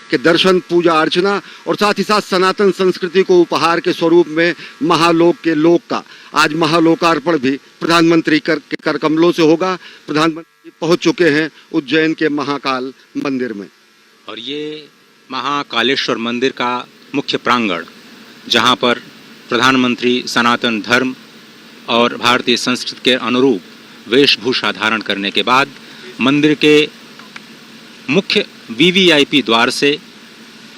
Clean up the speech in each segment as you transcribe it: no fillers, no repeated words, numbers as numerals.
के दर्शन, पूजा अर्चना और साथ ही साथ सनातन संस्कृति को उपहार के स्वरूप में महालोक के लोक का आज महालोकार्पण भी प्रधानमंत्री के कर कमलों से होगा। प्रधानमंत्री पहुंच चुके हैं उज्जैन के महाकाल मंदिर में और ये महाकालेश्वर मंदिर का मुख्य प्रांगण, जहां पर प्रधानमंत्री सनातन धर्म और भारतीय संस्कृति के अनुरूप वेशभूषा धारण करने के बाद मंदिर के मुख्य वीवीआईपी द्वार से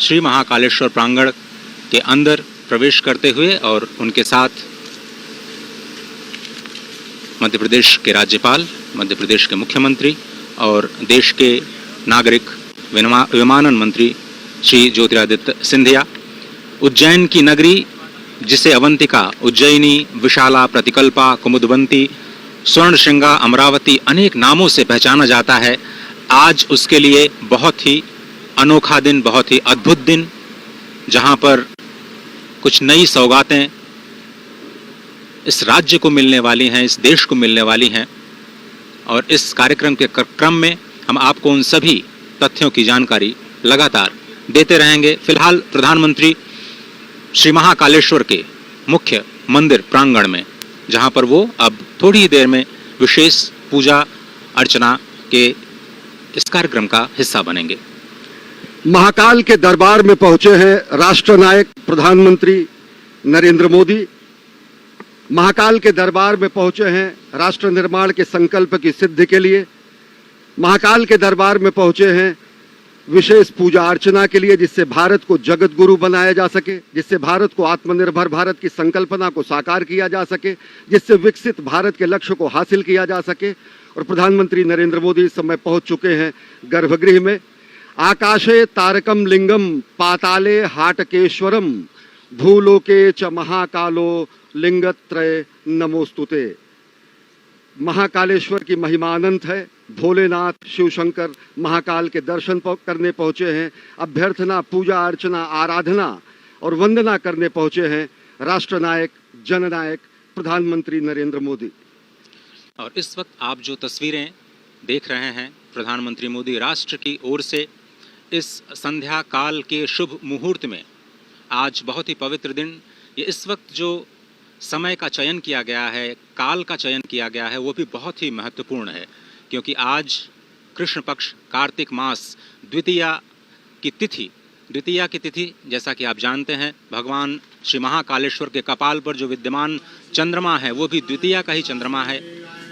श्री महाकालेश्वर प्रांगण के अंदर प्रवेश करते हुए और उनके साथ मध्य प्रदेश के राज्यपाल, मध्य प्रदेश के मुख्यमंत्री और देश के नागरिक विमानन मंत्री श्री ज्योतिरादित्य सिंधिया, उज्जैन की नगरी जिसे अवंतिका, उज्जैनी, विशाला, प्रतिकल्पा, कुमुदवंती, स्वर्णशृंगा, अमरावती अनेक नामों से पहचाना जाता है, आज उसके लिए बहुत ही अनोखा दिन, बहुत ही अद्भुत दिन, जहां पर कुछ नई सौगातें इस राज्य को मिलने वाली हैं, इस देश को मिलने वाली हैं। और इस कार्यक्रम के क्रम में हम आपको उन सभी तथ्यों की जानकारी लगातार देते रहेंगे। फिलहाल प्रधानमंत्री श्री महाकालेश्वर के मुख्य मंदिर प्रांगण में, जहां पर वो अब थोड़ी ही देर में विशेष पूजा अर्चना के इस कार्यक्रम का हिस्सा बनेंगे। महाकाल के दरबार में पहुंचे हैं राष्ट्रनायक प्रधानमंत्री नरेंद्र मोदी। महाकाल के दरबार में पहुंचे हैं राष्ट्र निर्माण के संकल्प की सिद्धि के लिए। महाकाल के दरबार में पहुंचे हैं विशेष पूजा अर्चना के लिए, जिससे भारत को जगत गुरु बनाया जा सके, जिससे भारत को आत्मनिर्भर भारत की संकल्पना को साकार किया जा सके, जिससे विकसित भारत के लक्ष्य को हासिल किया जा सके। और प्रधानमंत्री नरेंद्र मोदी इस समय पहुंच चुके हैं गर्भगृह में। आकाशे तारकम लिंगम पाताले हाटकेश्वरम भूलोके च महाकालो लिंगत्रय नमोस्तुते। महाकालेश्वर की महिमा अनंत है। भोलेनाथ शिव शंकर महाकाल के दर्शन करने पहुंचे हैं। अभ्यर्थना, पूजा अर्चना, आराधना और वंदना करने पहुंचे हैं राष्ट्रनायक, जननायक प्रधानमंत्री नरेंद्र मोदी। और इस वक्त आप जो तस्वीरें देख रहे हैं, प्रधानमंत्री मोदी राष्ट्र की ओर से इस संध्या काल के शुभ मुहूर्त में, आज बहुत ही पवित्र दिन, ये इस वक्त जो समय का चयन किया गया है, काल का चयन किया गया है, वो भी बहुत ही महत्वपूर्ण है, क्योंकि आज कृष्ण पक्ष कार्तिक मास द्वितीया की तिथि, जैसा कि आप जानते हैं, भगवान श्री महाकालेश्वर के कपाल पर जो विद्यमान चंद्रमा है वो भी द्वितीया का ही चंद्रमा है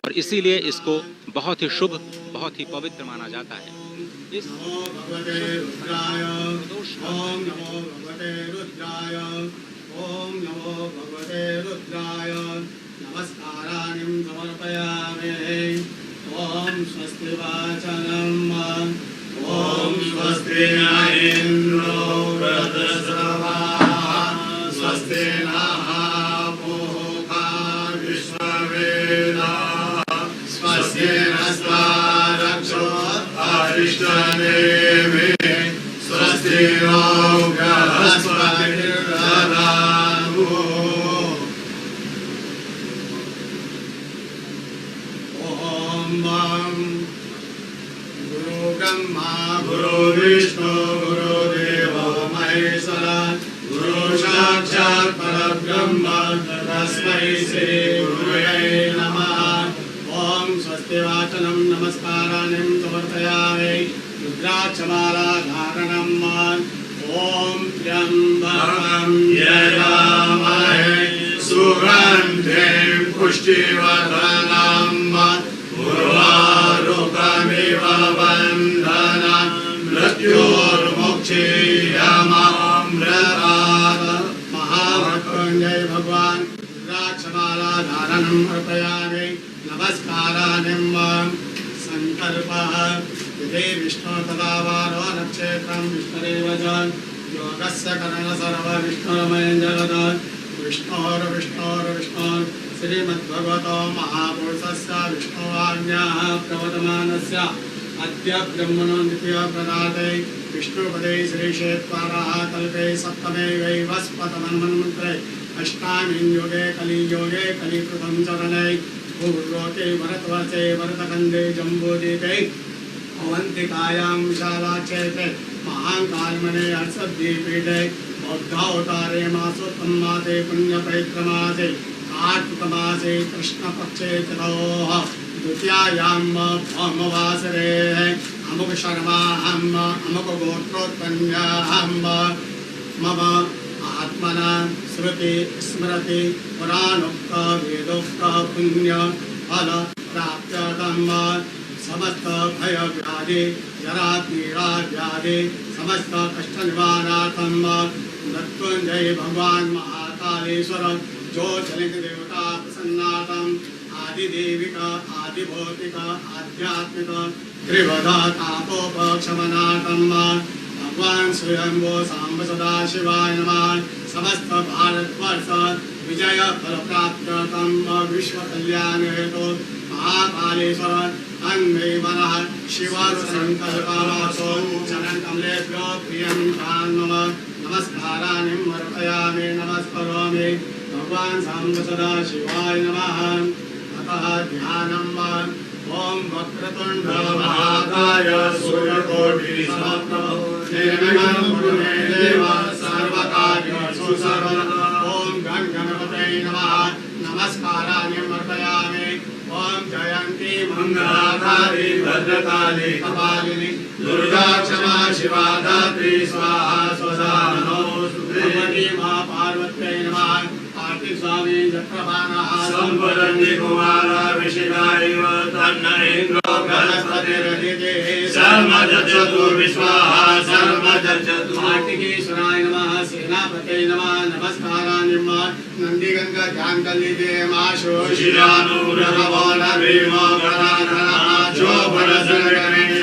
और इसीलिए इसको बहुत ही शुभ, बहुत ही पवित्र माना जाता है। इस ओम नमो भगवते रुद्राय नमस्काराणि समर्पयामि। ओम स्वस्ति वाचनम् ओम स्वस्ति न इंद्रो वृद्धश्रवाः स्वस्ति नः पूषा विश्ववेदाः स्वस्ति नस्तारक्षो अरिष्टनेमिः स्वस्ति नो बृहस्पतिर्दधातु। गुरु ब्रह्मा गुरु विष्णु गुरुदेवो महेश्वरा गुरु साक्षात् परब्रह्म तस्मै श्री गुरुवे नमः। ओम स्वस्ति वाचनं नमस्काराणि समर्पयामि। रुद्राक्षमाला धारणम् ओम त्र्यंबकं यजामहे सुगन्धिं पुष्टिवर्धनम् उर्वारुकमिव बन्धनं मृत्योर्मुक्षीयमामृतात्। महामृत्युंजय भगवान रुद्राक्षमाला धारणम् अर्पयामि। नमस्काराणि संकल्पः यदि विष्णु तदा वारो नक्षत्रं विष्णुरेव च योगस्य करण सर्व विष्णुरमय जगत् विष्णोर्विष्णोर्विष्णो श्रीमद्भगवतो महापुरुषस्य विष्णुवाज्ञाः प्रवर्तमानस्य अद्य ब्रह्मणो द्वितीय प्रदाते विष्णुपदे श्रीक्षेत्राः कल्पे सप्तमे वैवस्पतमन्वन्मन्त्रे अष्टामीं योगे कलिप्रथम चरणे भूर्लोके भरतवर्षे भरतखण्डे जम्बूद्वीपे अवंतिकायां विशालाक्षेत्रे महाकालमणे हर्षद्वीपीठे बौद्धावतारे मासोत्तमासे पुण्यपैत्रमासे कार्तिकमासे कृष्णपक्षे चतुः द्वितीयायां भौमवासरे अमुक शर्माहम् अमुक गोत्रोत्पन्नाहम् मम आत्मना श्रुति स्मृति पुराणोक्त वेदोक्त पुण्य फल प्राप्त्यर्थं समस्त भय व्याधि जरा पीड़ा व्याधि समस्त कष्ट निवारणार्थं मृत्युंजय भगवान महाकालेश्वर जो चलित देवता प्रसन्नार्थं आदिदेविक आदिभौतिक आध्यात्मिक त्रिवधा तापोपशमनार्थं भगवान स्वयंभो सांब सदा शिवाय नमः। समस्त भारतवर्ष विजय फल प्राप्त्यर्थं विश्व कल्याण हेतु महाकालेश्वर अन्मे मनः शिव संकल्पमासो चरण कमलेभ्यो प्रियं मम नमस्काराणि अर्पयामि नमस्करोमि भगवान सांब सदा शिवाय नमः। अतः ध्यानम् ओम वक्रतुंड महाकाय सूर्यकोटि समप्रभ निर्विघ्नं कुरु मे देव सर्वकार्येषु सर्वदा। ओम गण गणपतये नमः नमस्काराणि अर्पयामि। ओम जयंती मंगलाकाली भद्रकाली कपालिनी दुर्गा क्षमा शिवा धात्री स्वाहा स्वधा नमोस्तुते। मां पार्वत्यै नमः। कार्तिक स्वामी जक्रपाणः संवदन्ति कुमारा विशिखायैव तन्न इन्द्रो बृहस्पतिरदिते सर्वजज्जतु विश्वाहा सर्वजज्जतु। कार्तिकेश्वराय नमः सेनापतये नमः नमस्काराणि नंदीगंगा ध्यान कलिते माशो शिरानुरभवो नभीमो गणाधरः जो बलसंगमेन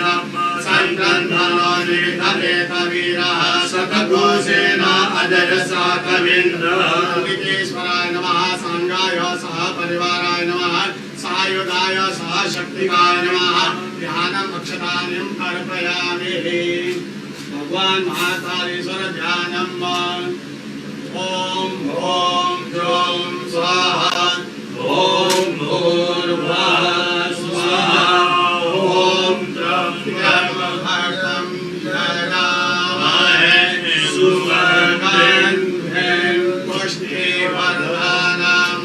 संक्रन्धनो निधते वीरः शतघोषेण अजय साकविन्द्रः। कार्तिकेश्वराय नमः सांगाय सह परिवाराय नमः सायुधाय सह शक्तिकाय नमः। ध्यानम् अक्षतानिं अर्पयामि। भगवान महाकालेश्वर ध्यानम् ओम ओम द्रौं स्वाहा ओम भूर्भुवः स्वाहा ओम द्रव्यमहर्षं जगामहे सुवर्णं पुष्टिवर्धनं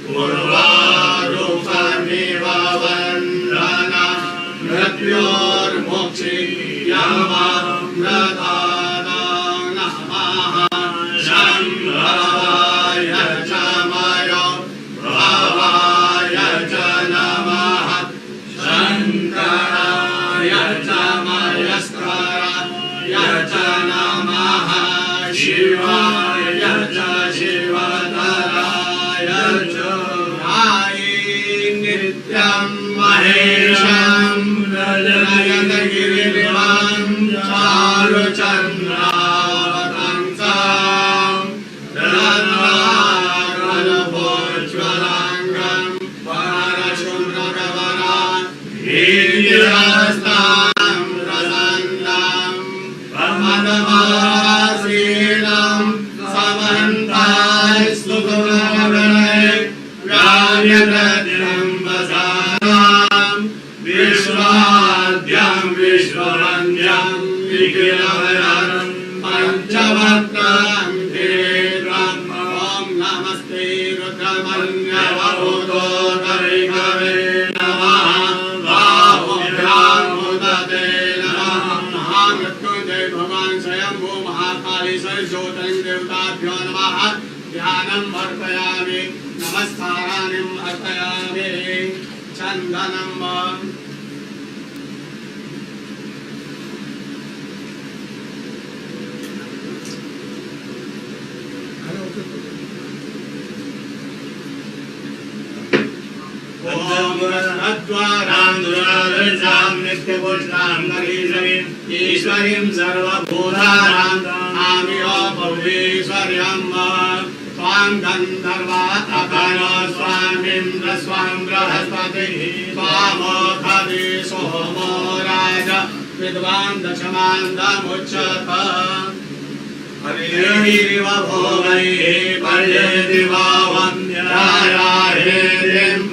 पूर्वारूपमिव वन्दनं मृत्योर्मुक्षीयमामृतात् नमः। शम्भवाय च मयो भवाय च नमः। शङ्कराय च मयस्कराय च नमः। शिवाय च शिवतराय च नित्यं महेशं नयनगिरिनिभं चारुचन्द्रावतंसं रत्नाकरभोज्ज्वलाङ्गं वरशुभ्रकवरं वीर्यहस्तं प्रसन्नं प्रमदमासीनं समन्तास्तु गुणगणैः व्यार्यद्रं वसानां विश्वाद्यं विश्ववन्द्यं विकिलभयं पंचवक्त्रं धीरं। ओम नमस्ते रुद्रमन्यवभूतोदरिकवे नमः। बाहुभ्यां मुदते नमः। महामृत्युंजय भगवान स्वयंभू महाकालेश्वर ज्योतिर्लिंग देवताभ्यो नमः। ध्यानम् अर्पयामि नमस्काराणि अर्पयामि। चन्दनम् ईश्वरीं सर्वभूतानां आमियो भवेश्वर्यं स्वां गन्धर्वा अभनो स्वामिन्द्र स्वां बृहस्पतिः स्वामोऽधि सोमो राज विद्वान् दशमान्दमुच्यत। हरिरिव भोगैः पर्येति वा वन्द्यायाहेतिं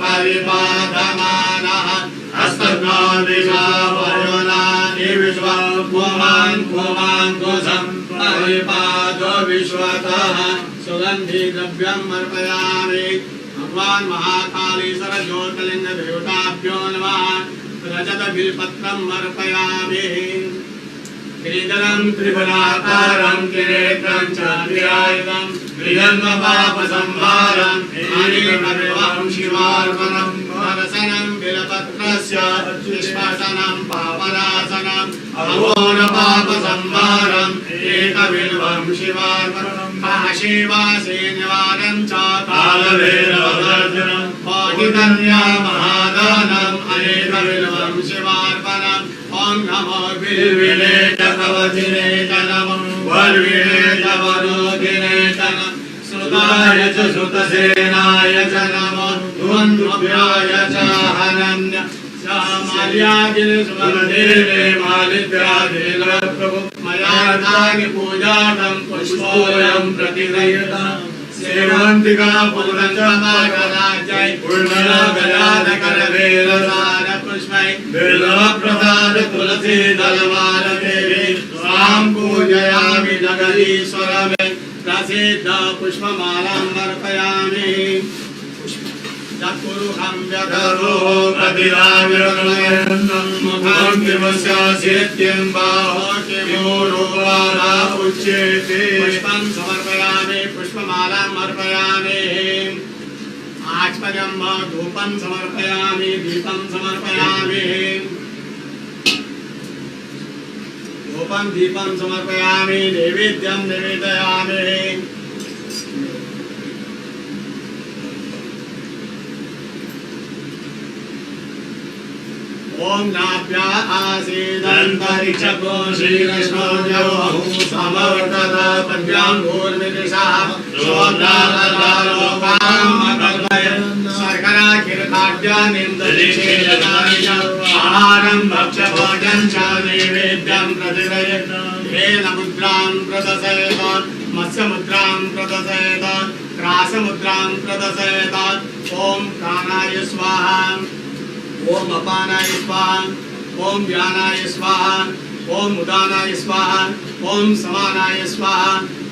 परिपादमानः हस्तज्ञो दिशा पादो विश्वतः सुगंधि द्रव्यम् अर्पयामि भगवान महाकालेश्वर ज्योतिर्लिंग देवताभ्यो नमः रजत बिल्पत्रम् अर्पयामि श्रीधरं त्रिपुराकारं त्रिनेत्रं च त्रिआयुधं त्रिजन्मपापसंहारं अनिलकर्मं शिवार्पणं दर्शनं बिल्पत्रस्य स्पर्शनं पापनाशनं अघोरपापसंहारम् एकबिल्वं शिवार्पणं काशीवासे निवारणं च कालभैरवदर्शनं पाठिकन्या महादानम् अनेकबिल्वं शिवार्पणम् ओम नमो बिल्विने च कवचिने च नमो वर्विणे च वरोधिने च नमो श्रुताय च श्रुतसेनाय च नमो ध्वन्द्रुभ्याय च हनन्य माल्यादिने सुमदेवे मालिद्यादिने प्रभु मयार्तानि पूजार्थं पुष्पोऽयं प्रतिगृह्यताम् सेवन्तिका पूर्णचमाकराजय पूर्णगजानकरवेलसार पुष्पै बिल्वप्रसाद तुलसी दलमालते स्वां पूजयामि जगदीश्वरमे प्रसिद्ध पुष्पमालाम् अर्पयामि चतुर्हं व्यधरो प्रतिराविर्मयन्नं मुखं किमस्य सेत्यं बाहो किमोरुपादा उच्यते पुष्पं समर्पयामि पुष्पमालाम् अर्पयामि आचमनं धूपं समर्पयामि दीपं समर्पयामि धूपं दीपं समर्पयामि नैवेद्यं निवेदयामि ओम नाभ्या आसीदन्तरिक्षको श्रीकृष्णो समवर्तत पद्भ्यां भूर्विदिशः शोभ्रालोकामकल्पयन् शर्कराखिरखाद्यानिन्दलिषेदनानि च आहारं भक्ष्यभोजनं च नैवेद्यं प्रतिगृह्यत वेदमुद्रां प्रदशयत मत्स्यमुद्रां प्रदशयत क्रासमुद्रां प्रदशयत ओम प्राणाय स्वाहा ओम अपानाय स्वाहा ओम व्यानाय स्वाहा ओम उदानाय स्वाहा ओम समानाय स्वाहा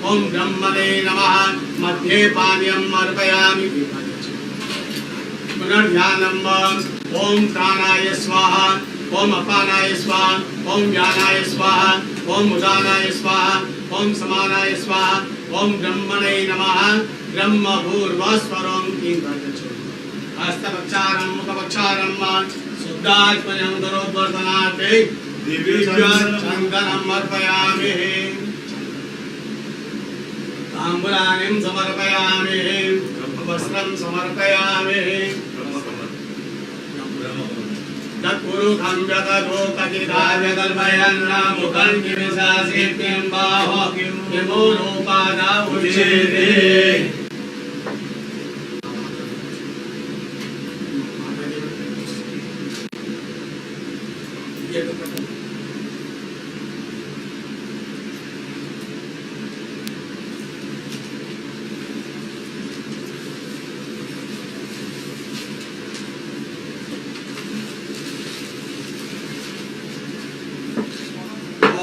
ओम ब्रह्मणे नमः मध्ये पानीयम् अर्पयामि पुनर्ध्यानम् ओम प्राणाय स्वाहा ओम अपानाय स्वाहा ओम व्यानाय स्वाहा ओम उदानाय स्वाहा ओम समानाय स्वाहा ओम ब्रह्मणे नमः ब्रह्मभूर्वस्वरं किंकर्तचो हस्तपक्षारं मुखपक्षारं शुद्धात्मनं दरोद्वर्तनार्थे दिव्यचन्दनं अर्पयामि ताम्बूलानिं समर्पयामि वस्त्रं समर्पयामि तत्पुरुषं व्यततो कथिताव्यकल्पयन् मुखं किमिशासित्यं बाहो किमोरोपादा उच्यते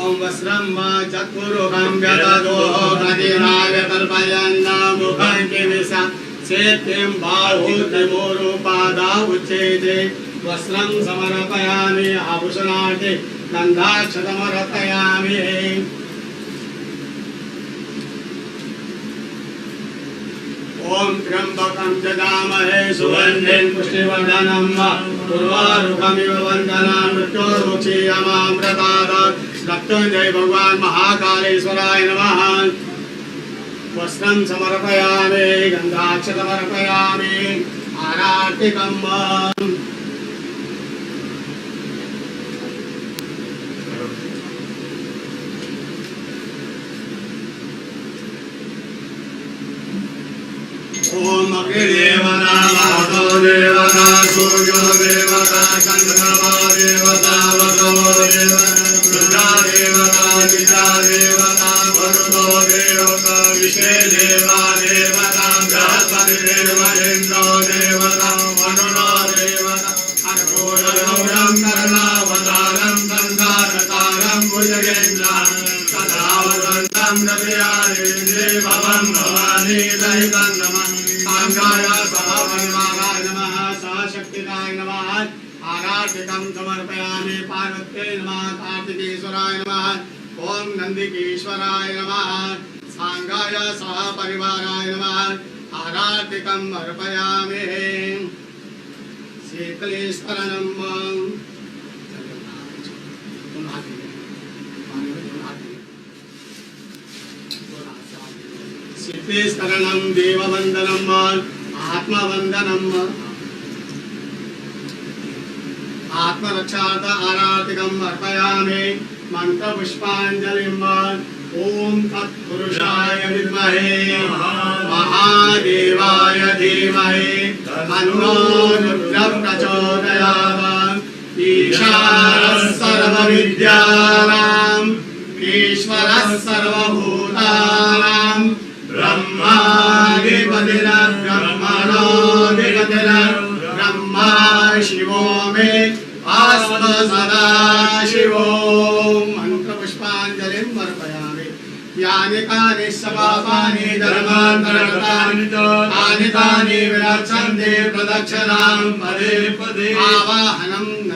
ओम वस्त्रं वा चतुर्भुजं व्यततो कथिताव्यकल्पयन् मुखं किमिशासित्यं बाहो किमोरोपादा उच्यते वस्त्रं समर्पयामि आभूषणार्थे गन्धाक्षतमर्पयामि ओम त्र्यंबकं यजामहे सुगन्धिं पुष्टिवर्धनं उर्वारुकमिव वन्दनां मृत्योर्मुक्षीयमामृतात् मृत्युंजय भगवान महाकालेश्वराय नमः वस्त्रं समर्पयामि गन्धाक्षतमर्पयामि आरार्तिकम् ओम अग्निदेवता वातो देवता सूर्यो देवता चंद्रमा देवता वसो देवता रुद्रा देवता दिशा देवता वरुणो देवता विषे देवा देवता बृहस्पति देव इंद्रो देवता वरुणो देवता अर्कोणं कर्णावतारं संधारतारं भुजगेन्द्रं सदा वसन्तं प्रभयारेन्द्रे भवं भवानी सहितं नमः सांगाय सहपरिवाराय नमः सहशक्तिकाय नमः आराधिकं समर्पयामि पार्वत्यै नमः कार्तिकेश्वराय नमः ओम नंदिकेश्वराय नमः सांगाय सहपरिवाराय नमः आराधिकं अर्पयामि शीतलेश्वरनं शीतलेश्वरनं देववन्दनं आत्मवन्दनं आत्मरक्षार्थ आराधिकं अर्पयामि मंत्रपुष्पांजलिं ओम तत्पुरुषाय विद्महे महादेवाय धीमहि तन्नो रुद्रः प्रचोदयात् ईशानः सर्वविद्यानां ईश्वरः सर्वभूतानां ब्रह्माधिपतिर्ब्रह्मणोऽधिपतिर् ब्रह्मा शिवो मे आस्म सदा शिवो मंत्रपुष्पांजलिं अर्पयामि यानि कानि सपापानि धर्मान्तरकृतानि तानि तानि विरक्षन्ते प्रदक्षिणां पदे पदे आवाहनं न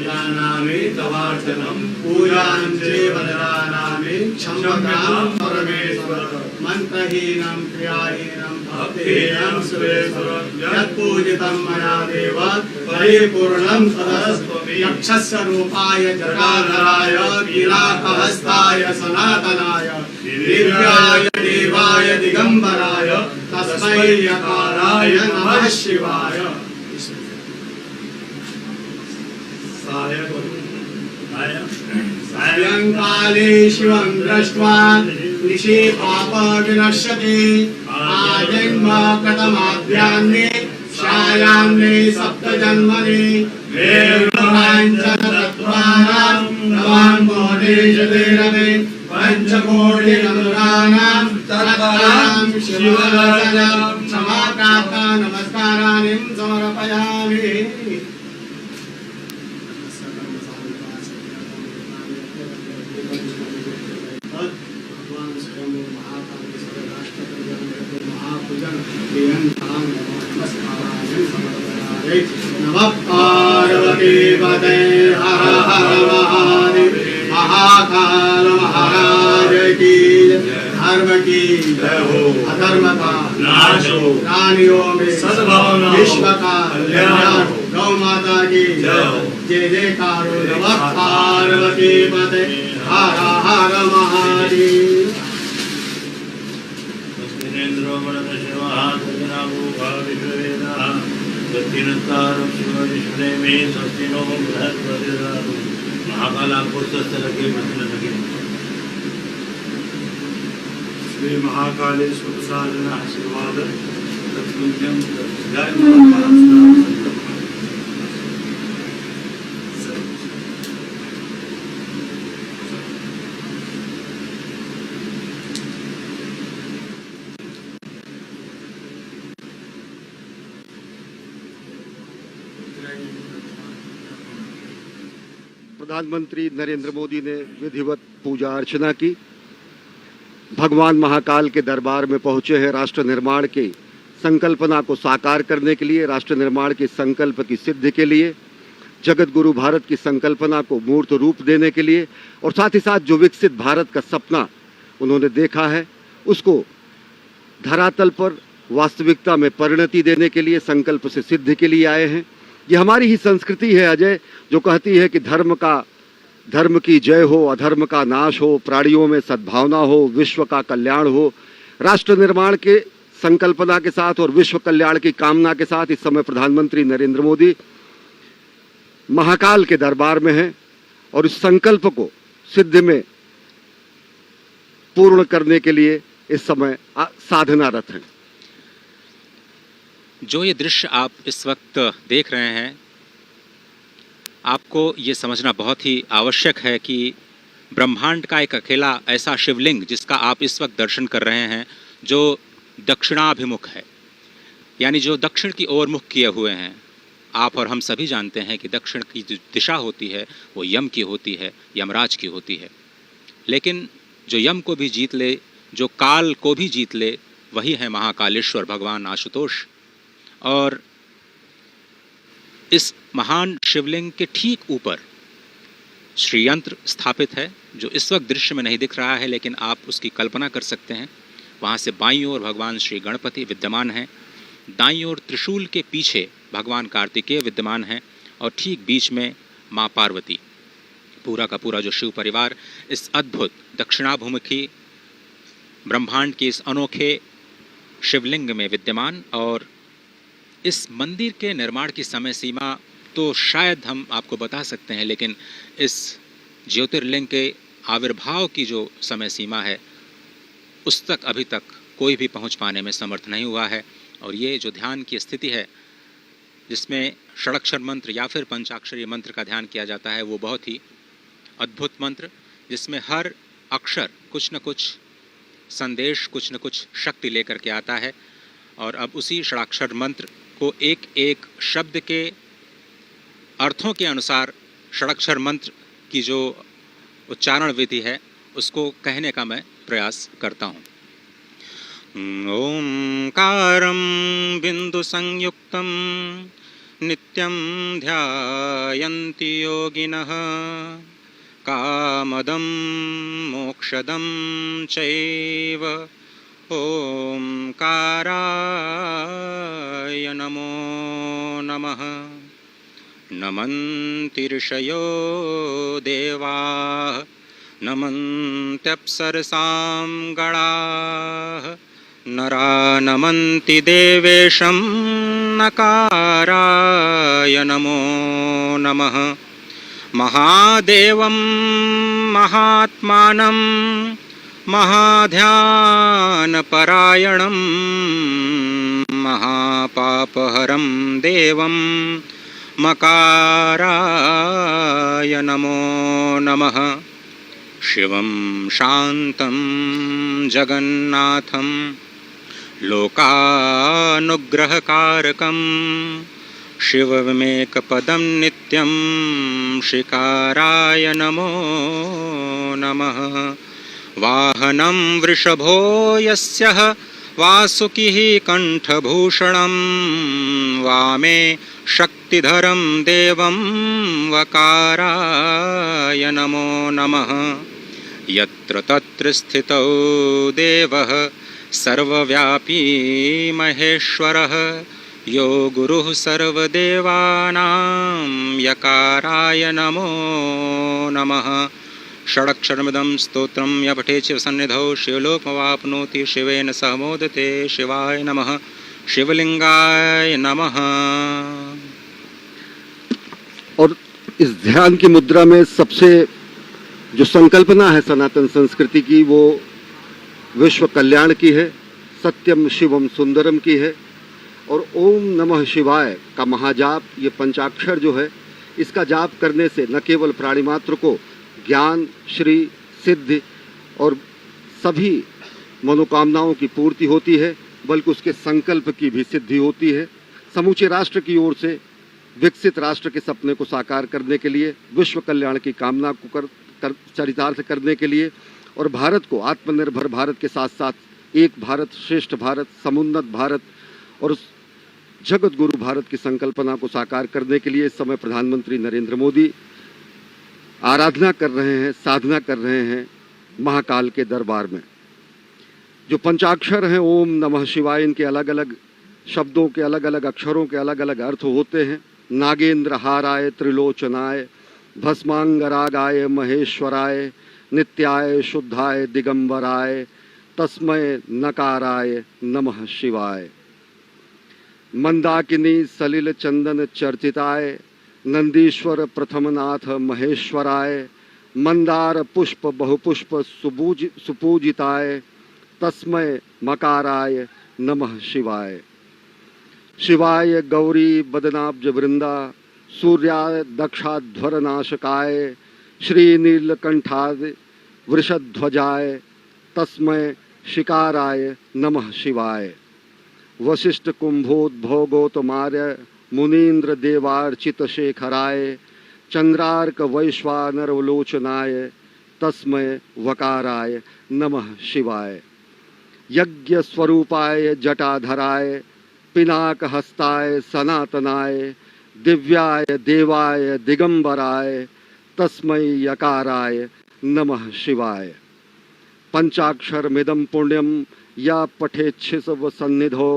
जानामि तवार्चनं पूजां चैव न जानामि क्षम्यतां परमेश्वर मंत्रहीनं क्रियाहीनं भक्तिहीनं सुरेश्वर यत्पूजितं मया देव परिपूर्णं तदस्तु यक्षस्य रूपाय जटाधराय कीलाकहस्ताय सनातनाय दिव्याय देवाय दिगंबराय तस्मै यकाराय नमः शिवाय सायंकाले शिवं दृष्ट्वा निशि पाप विनश्यति आजन्म कृतमाद्यान्ने छायान्ने सप्तजन्मनि वेरुकाञ्चनतत्त्वानां नवान् मोदेशतेरवे पञ्चकोटिनमृगाणां तत्तां शिवदर्शनं समाप्राप्ता नमस्काराणि समर्पयामि नमः पार्वती पते हर हर महादेव महाकाल महाराज की धर्म की जय हो अधर्म का नाश हो प्राणियों में सद्भावना विश्व का कल्याण गौ माता की जय हो जय जयकार नमः पार्वती पते हर हर महादेव श्री महाकालेश्वर साधन आशीर्वाद तत्पुण्यम जय प्रधानमंत्री नरेंद्र मोदी ने विधिवत पूजा अर्चना की। भगवान महाकाल के दरबार में पहुंचे हैं राष्ट्र निर्माण की संकल्पना को साकार करने के लिए, राष्ट्र निर्माण के संकल्प की सिद्धि के लिए, जगत गुरु भारत की संकल्पना को मूर्त रूप देने के लिए और साथ ही साथ जो विकसित भारत का सपना उन्होंने देखा है उसको धरातल पर वास्तविकता में परिणति देने के लिए, संकल्प से सिद्धि के लिए आए हैं। ये हमारी ही संस्कृति है अजय, जो कहती है कि धर्म की जय हो, अधर्म का नाश हो, प्राणियों में सद्भावना हो, विश्व का कल्याण हो। राष्ट्र निर्माण के संकल्पना के साथ और विश्व कल्याण की कामना के साथ इस समय प्रधानमंत्री नरेंद्र मोदी महाकाल के दरबार में हैं और इस संकल्प को सिद्धि में पूर्ण करने के लिए इस समय साधनारत हैं। जो ये दृश्य आप इस वक्त देख रहे हैं, आपको ये समझना बहुत ही आवश्यक है कि ब्रह्मांड का एक अकेला ऐसा शिवलिंग जिसका आप इस वक्त दर्शन कर रहे हैं, जो दक्षिणाभिमुख है, यानी जो दक्षिण की ओर मुख किए हुए हैं। आप और हम सभी जानते हैं कि दक्षिण की जो दिशा होती है वो यम की होती है, यमराज की होती है। लेकिन जो यम को भी जीत ले, जो काल को भी जीत ले, वही है महाकालेश्वर भगवान आशुतोष। और इस महान शिवलिंग के ठीक ऊपर श्रीयंत्र स्थापित है, जो इस वक्त दृश्य में नहीं दिख रहा है, लेकिन आप उसकी कल्पना कर सकते हैं। वहाँ से बाईं ओर भगवान श्री गणपति विद्यमान हैं, दाईं ओर त्रिशूल के पीछे भगवान कार्तिकेय विद्यमान हैं, और ठीक बीच में माँ पार्वती। पूरा का पूरा जो शिव परिवार इस अद्भुत दक्षिणाभिमुखी ब्रह्मांड के इस अनोखे शिवलिंग में विद्यमान। और इस मंदिर के निर्माण की समय सीमा तो शायद हम आपको बता सकते हैं, लेकिन इस ज्योतिर्लिंग के आविर्भाव की जो समय सीमा है उस तक अभी तक कोई भी पहुंच पाने में समर्थ नहीं हुआ है। और ये जो ध्यान की स्थिति है, जिसमें षडाक्षर मंत्र या फिर पंचाक्षरी मंत्र का ध्यान किया जाता है, वो बहुत ही अद्भुत मंत्र, जिसमें हर अक्षर कुछ न कुछ संदेश, कुछ न कुछ शक्ति लेकर के आता है। और अब उसी षडाक्षर मंत्र को एक एक शब्द के अर्थों के अनुसार षडाक्षर मंत्र की जो उच्चारण विधि है उसको कहने का मैं प्रयास करता हूँ। ओंकारं बिंदु संयुक्तं नित्यं ध्यायन्ति योगिनः कामदं मोक्षदं चैव ओंकाराय नमो नमः। नमन्ति ऋषयो देवाः नमन्त्यप्सरसां गणाः नरा नमन्ति देवेशं नकाराय नमो नमः। महादेवं महात्मानं महाध्यानपरायणं महापापहरं देवं मकाराय नमो नमः। शिवं शान्तं जगन्नाथं लोकानुग्रहकारकं शिवमेकपदं नित्यं शिकाराय नमो नमः। वाहनं वृषभो यस्यः वासुकिः कण्ठभूषणं वामे शक्तिधरं देवं वकाराय नमो नमः। यत्र तत्र स्थितो देवः सर्वव्यापी महेश्वरः यो गुरुः सर्वदेवानां यकाराय नमो नमः। षडक्षरमिदं स्तोत्रं य पठेत् शिवसन्निधौ शिवलोकमवाप्नोति शिवेन सह मोदते। शिवाय नमः। शिवलिंगाय नमः। और इस ध्यान की मुद्रा में सबसे जो संकल्पना है सनातन संस्कृति की, वो विश्व कल्याण की है, सत्यम शिवम सुंदरम की है। और ओम नमः शिवाय का महाजाप, ये पंचाक्षर जो है, इसका जाप करने से न केवल प्राणी मात्र को ज्ञान, श्री, सिद्धि और सभी मनोकामनाओं की पूर्ति होती है, बल्कि उसके संकल्प की भी सिद्धि होती है। समूचे राष्ट्र की ओर से विकसित राष्ट्र के सपने को साकार करने के लिए, विश्व कल्याण की कामना को चरितार्थ करने के लिए, और भारत को आत्मनिर्भर भारत के साथ साथ एक भारत श्रेष्ठ भारत, समुन्नत भारत और जगत गुरु भारत की संकल्पना को साकार करने के लिए इस समय प्रधानमंत्री नरेंद्र मोदी आराधना कर रहे हैं, साधना कर रहे हैं महाकाल के दरबार में। जो पंचाक्षर हैं ओम नमः शिवाय, इनके अलग अलग शब्दों के अलग अलग अक्षरों के अलग अलग अर्थ होते हैं। नागेंद्र हाराय त्रिलोचनाय भस्मांगरागाय महेश्वराय नित्याय शुद्धाय दिगंबराय तस्मय नकाराय नमः शिवाय। मंदाकिनी सलिल चंदन चर्चिताय नंदीश्वर प्रथमनाथ महेश्वराय मंदार पुष्प बहुपुष्प सुपूजिताय तस्मय मकाराय नमः शिवाय। शिवाय गौरी बदनाब्ज वृंदा सूर्याय दक्षाध्वर नाशकाय श्रीनीलकंठाय वृषध्वजाय तस्मय शिकाराय नमः शिवाय। वशिष्ठ कुंभोद्भोगोतमार्य मुनीन्द्र देवार्चित शेखराय चंद्रार्क वैश्वानरवलोचनाय तस्मै वकाराय नमः शिवाय। यज्ञ स्वरूपाय जटाधराय पिनाक हस्ताय सनातनाय दिव्याय देवाय दिगंबराय तस्मै यकाराय नमः शिवाय। पंचाक्षरमिदं पुण्यम या पठेच्छिव सन्निधो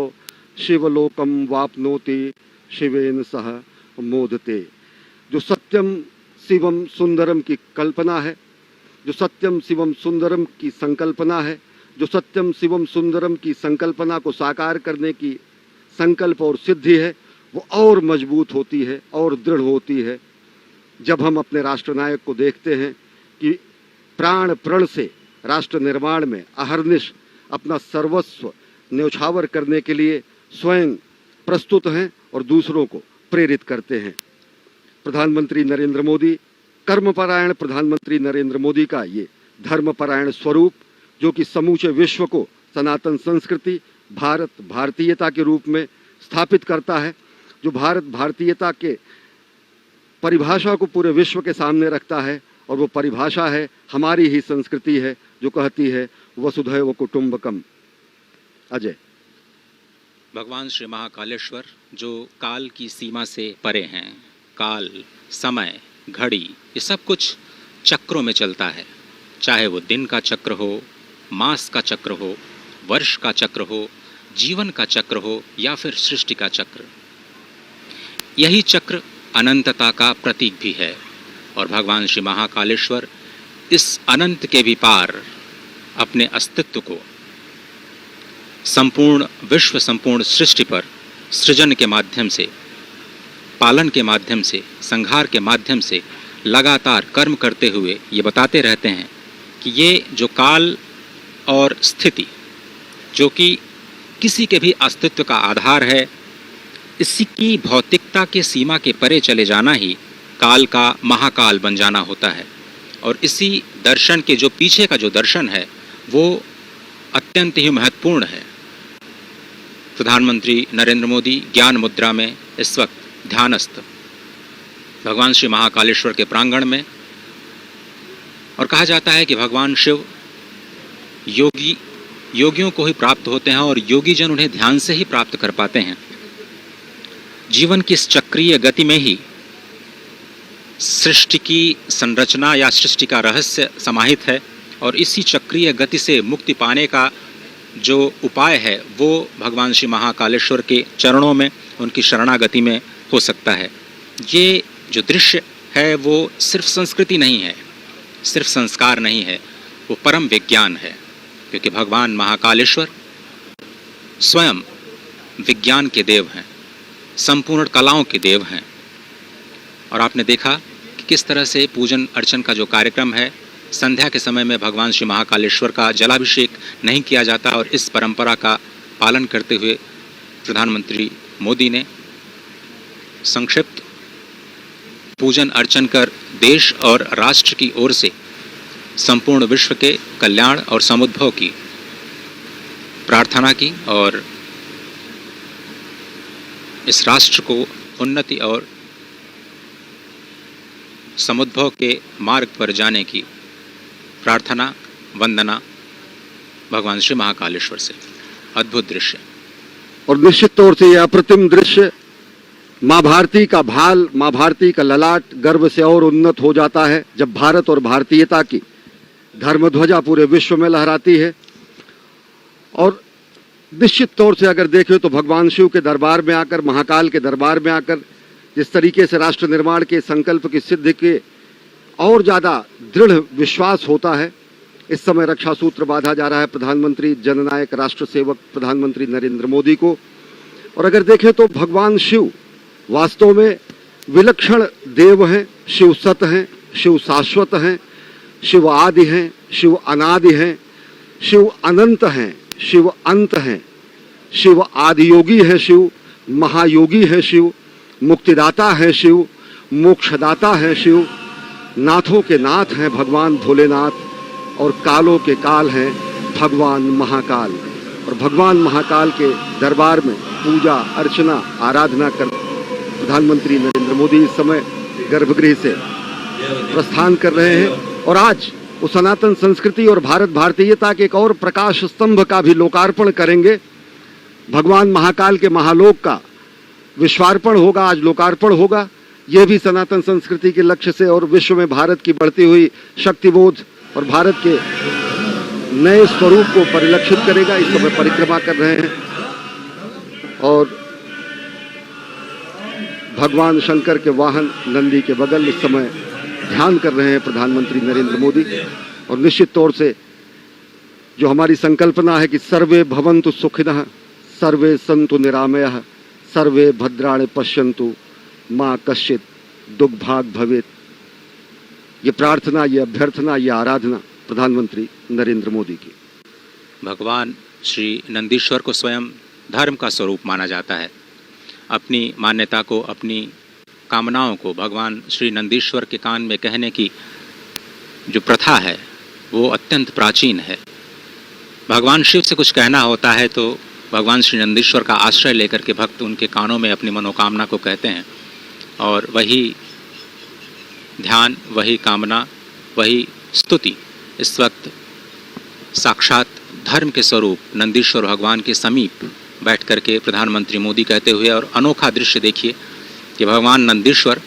शिवलोकम वाप्नोति शिवेन सह मोदते। जो सत्यम शिवम सुंदरम की कल्पना है, जो सत्यम शिवम सुंदरम की संकल्पना है, जो सत्यम शिवम सुंदरम की संकल्पना को साकार करने की संकल्प और सिद्धि है, वो और मजबूत होती है और दृढ़ होती है जब हम अपने राष्ट्रनायक को देखते हैं कि प्राण प्रण से राष्ट्र निर्माण में अहर्निश अपना सर्वस्व न्यौछावर करने के लिए स्वयं प्रस्तुत हैं और दूसरों को प्रेरित करते हैं। प्रधानमंत्री नरेंद्र मोदी, कर्मपरायण प्रधानमंत्री नरेंद्र मोदी का ये धर्मपरायण स्वरूप, जो कि समूचे विश्व को सनातन संस्कृति, भारत भारतीयता के रूप में स्थापित करता है, जो भारत भारतीयता के परिभाषा को पूरे विश्व के सामने रखता है, और वो परिभाषा है हमारी ही संस्कृति है जो कहती है वसुधैव कुटुंबकम। अजय। भगवान श्री महाकालेश्वर जो काल की सीमा से परे हैं, काल, समय, घड़ी, ये सब कुछ चक्रों में चलता है, चाहे वो दिन का चक्र हो, मास का चक्र हो, वर्ष का चक्र हो, जीवन का चक्र हो या फिर सृष्टि का चक्र। यही चक्र अनंतता का प्रतीक भी है और भगवान श्री महाकालेश्वर इस अनंत के भी पार अपने अस्तित्व को संपूर्ण विश्व, संपूर्ण सृष्टि पर सृजन के माध्यम से, पालन के माध्यम से, संहार के माध्यम से लगातार कर्म करते हुए ये बताते रहते हैं कि ये जो काल और स्थिति, जो कि किसी के भी अस्तित्व का आधार है, इसी की भौतिकता के सीमा के परे चले जाना ही काल का महाकाल बन जाना होता है। और इसी दर्शन के जो पीछे का जो दर्शन है वो अत्यंत ही महत्वपूर्ण है। प्रधानमंत्री नरेंद्र मोदी ज्ञान मुद्रा में इस वक्त ध्यानस्थ भगवान श्री महाकालेश्वर के प्रांगण में, और कहा जाता है कि भगवान शिव योगियों को ही प्राप्त होते हैं और योगी जन उन्हें ध्यान से ही प्राप्त कर पाते हैं। जीवन की इस चक्रीय गति में ही सृष्टि की संरचना या सृष्टि का रहस्य समाहित है, और इसी चक्रीय गति से मुक्ति पाने का जो उपाय है वो भगवान श्री महाकालेश्वर के चरणों में, उनकी शरणागति में हो सकता है। ये जो दृश्य है वो सिर्फ संस्कृति नहीं है, सिर्फ संस्कार नहीं है, वो परम विज्ञान है, क्योंकि भगवान महाकालेश्वर स्वयं विज्ञान के देव हैं, संपूर्ण कलाओं के देव हैं। और आपने देखा कि किस तरह से पूजन अर्चन का जो कार्यक्रम है, संध्या के समय में भगवान श्री महाकालेश्वर का जलाभिषेक नहीं किया जाता, और इस परंपरा का पालन करते हुए प्रधानमंत्री मोदी ने संक्षिप्त पूजन अर्चन कर देश और राष्ट्र की ओर से संपूर्ण विश्व के कल्याण और समुद्भव की प्रार्थना की, और इस राष्ट्र को उन्नति और समुद्भव के मार्ग पर जाने की प्रार्थना, वंदना भगवान श्री महाकालेश्वर से। अद्भुत दृश्य। और निश्चित तौर से यह अप्रतिम दृश्य, माँ भारती का भाल, माँ भारती का ललाट गर्व से और उन्नत हो जाता है जब भारत और भारतीयता की धर्मध्वजा पूरे विश्व में लहराती है। और निश्चित तौर से अगर देखें तो भगवान शिव के दरबार में आकर, महाकाल के दरबार में आकर जिस तरीके से राष्ट्र निर्माण के संकल्प की सिद्धि के और ज़्यादा दृढ़ विश्वास होता है। इस समय रक्षा सूत्र बांधा जा रहा है प्रधानमंत्री जननायक राष्ट्र सेवक प्रधानमंत्री नरेंद्र मोदी को। और अगर देखें तो भगवान शिव वास्तव में विलक्षण देव हैं, शिव सत हैं, शिव शाश्वत हैं, शिव आदि हैं, शिव अनादि हैं, शिव अनंत हैं, शिव अंत हैं, शिव आदि योगी है, शिव महायोगी है, शिव मुक्तिदाता है, शिव मोक्षदाता है, शिव नाथों के नाथ हैं भगवान भोलेनाथ, और कालों के काल हैं भगवान महाकाल। और भगवान महाकाल के दरबार में पूजा अर्चना आराधना कर प्रधानमंत्री नरेंद्र मोदी इस समय गर्भगृह से प्रस्थान कर रहे हैं। और आज वो सनातन संस्कृति और भारत भारतीयता के एक और प्रकाश स्तंभ का भी लोकार्पण करेंगे। भगवान महाकाल के महालोक का विश्वार्पण होगा, आज लोकार्पण होगा। यह भी सनातन संस्कृति के लक्ष्य से और विश्व में भारत की बढ़ती हुई शक्तिबोध और भारत के नए स्वरूप को परिलक्षित करेगा। इस समय परिक्रमा कर रहे हैं और भगवान शंकर के वाहन नंदी के बगल इस समय ध्यान कर रहे हैं प्रधानमंत्री नरेंद्र मोदी। और निश्चित तौर से जो हमारी संकल्पना है कि सर्वे भवन्तु सुखिनः, सर्वे सन्तु निरामयः, सर्वे भद्राणि पश्यन्तु, माँ कश्चित् दुर्भाग भवेत्, ये प्रार्थना, ये अभ्यर्थना, ये आराधना प्रधानमंत्री नरेंद्र मोदी की। भगवान श्री नंदीश्वर को स्वयं धर्म का स्वरूप माना जाता है। अपनी मान्यता को, अपनी कामनाओं को भगवान श्री नंदीश्वर के कान में कहने की जो प्रथा है वो अत्यंत प्राचीन है। भगवान शिव से कुछ कहना होता है तो भगवान श्री नंदीश्वर का आश्रय लेकर के भक्त उनके कानों में अपनी मनोकामना को कहते हैं और वही ध्यान, वही कामना, वही स्तुति इस वक्त साक्षात धर्म के स्वरूप नंदीश्वर भगवान के समीप बैठ करके प्रधानमंत्री मोदी कहते हुए। और अनोखा दृश्य देखिए कि भगवान नंदीश्वर,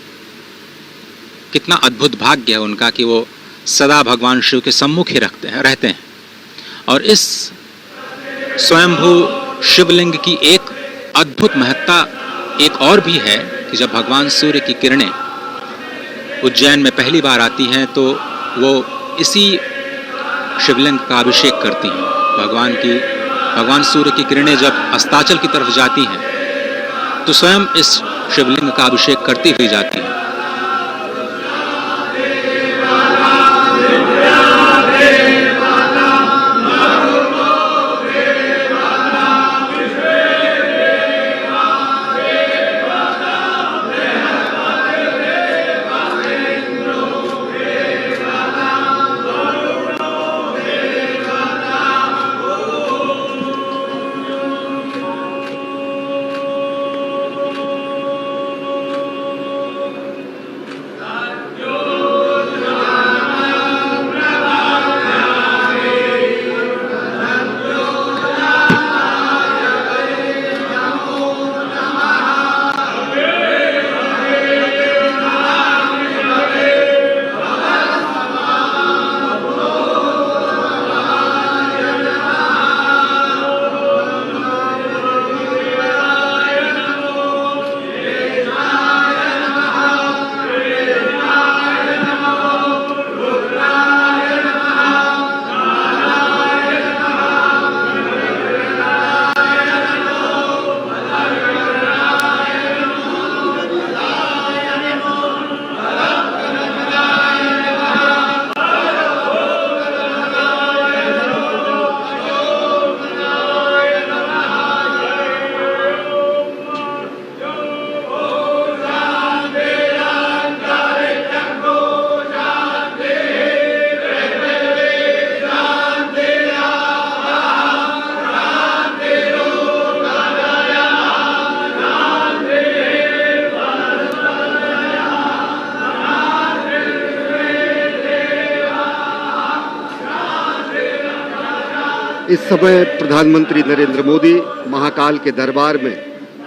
कितना अद्भुत भाग्य है उनका कि वो सदा भगवान शिव के सम्मुख ही रहते हैं। और इस स्वयंभू शिवलिंग की एक अद्भुत महत्ता एक और भी है कि जब भगवान सूर्य की किरणें उज्जैन में पहली बार आती हैं तो वो इसी शिवलिंग का अभिषेक करती हैं। भगवान सूर्य की किरणें जब अस्ताचल की तरफ जाती हैं तो स्वयं इस शिवलिंग का अभिषेक करती हुई जाती हैं। इस समय प्रधानमंत्री नरेंद्र मोदी महाकाल के दरबार में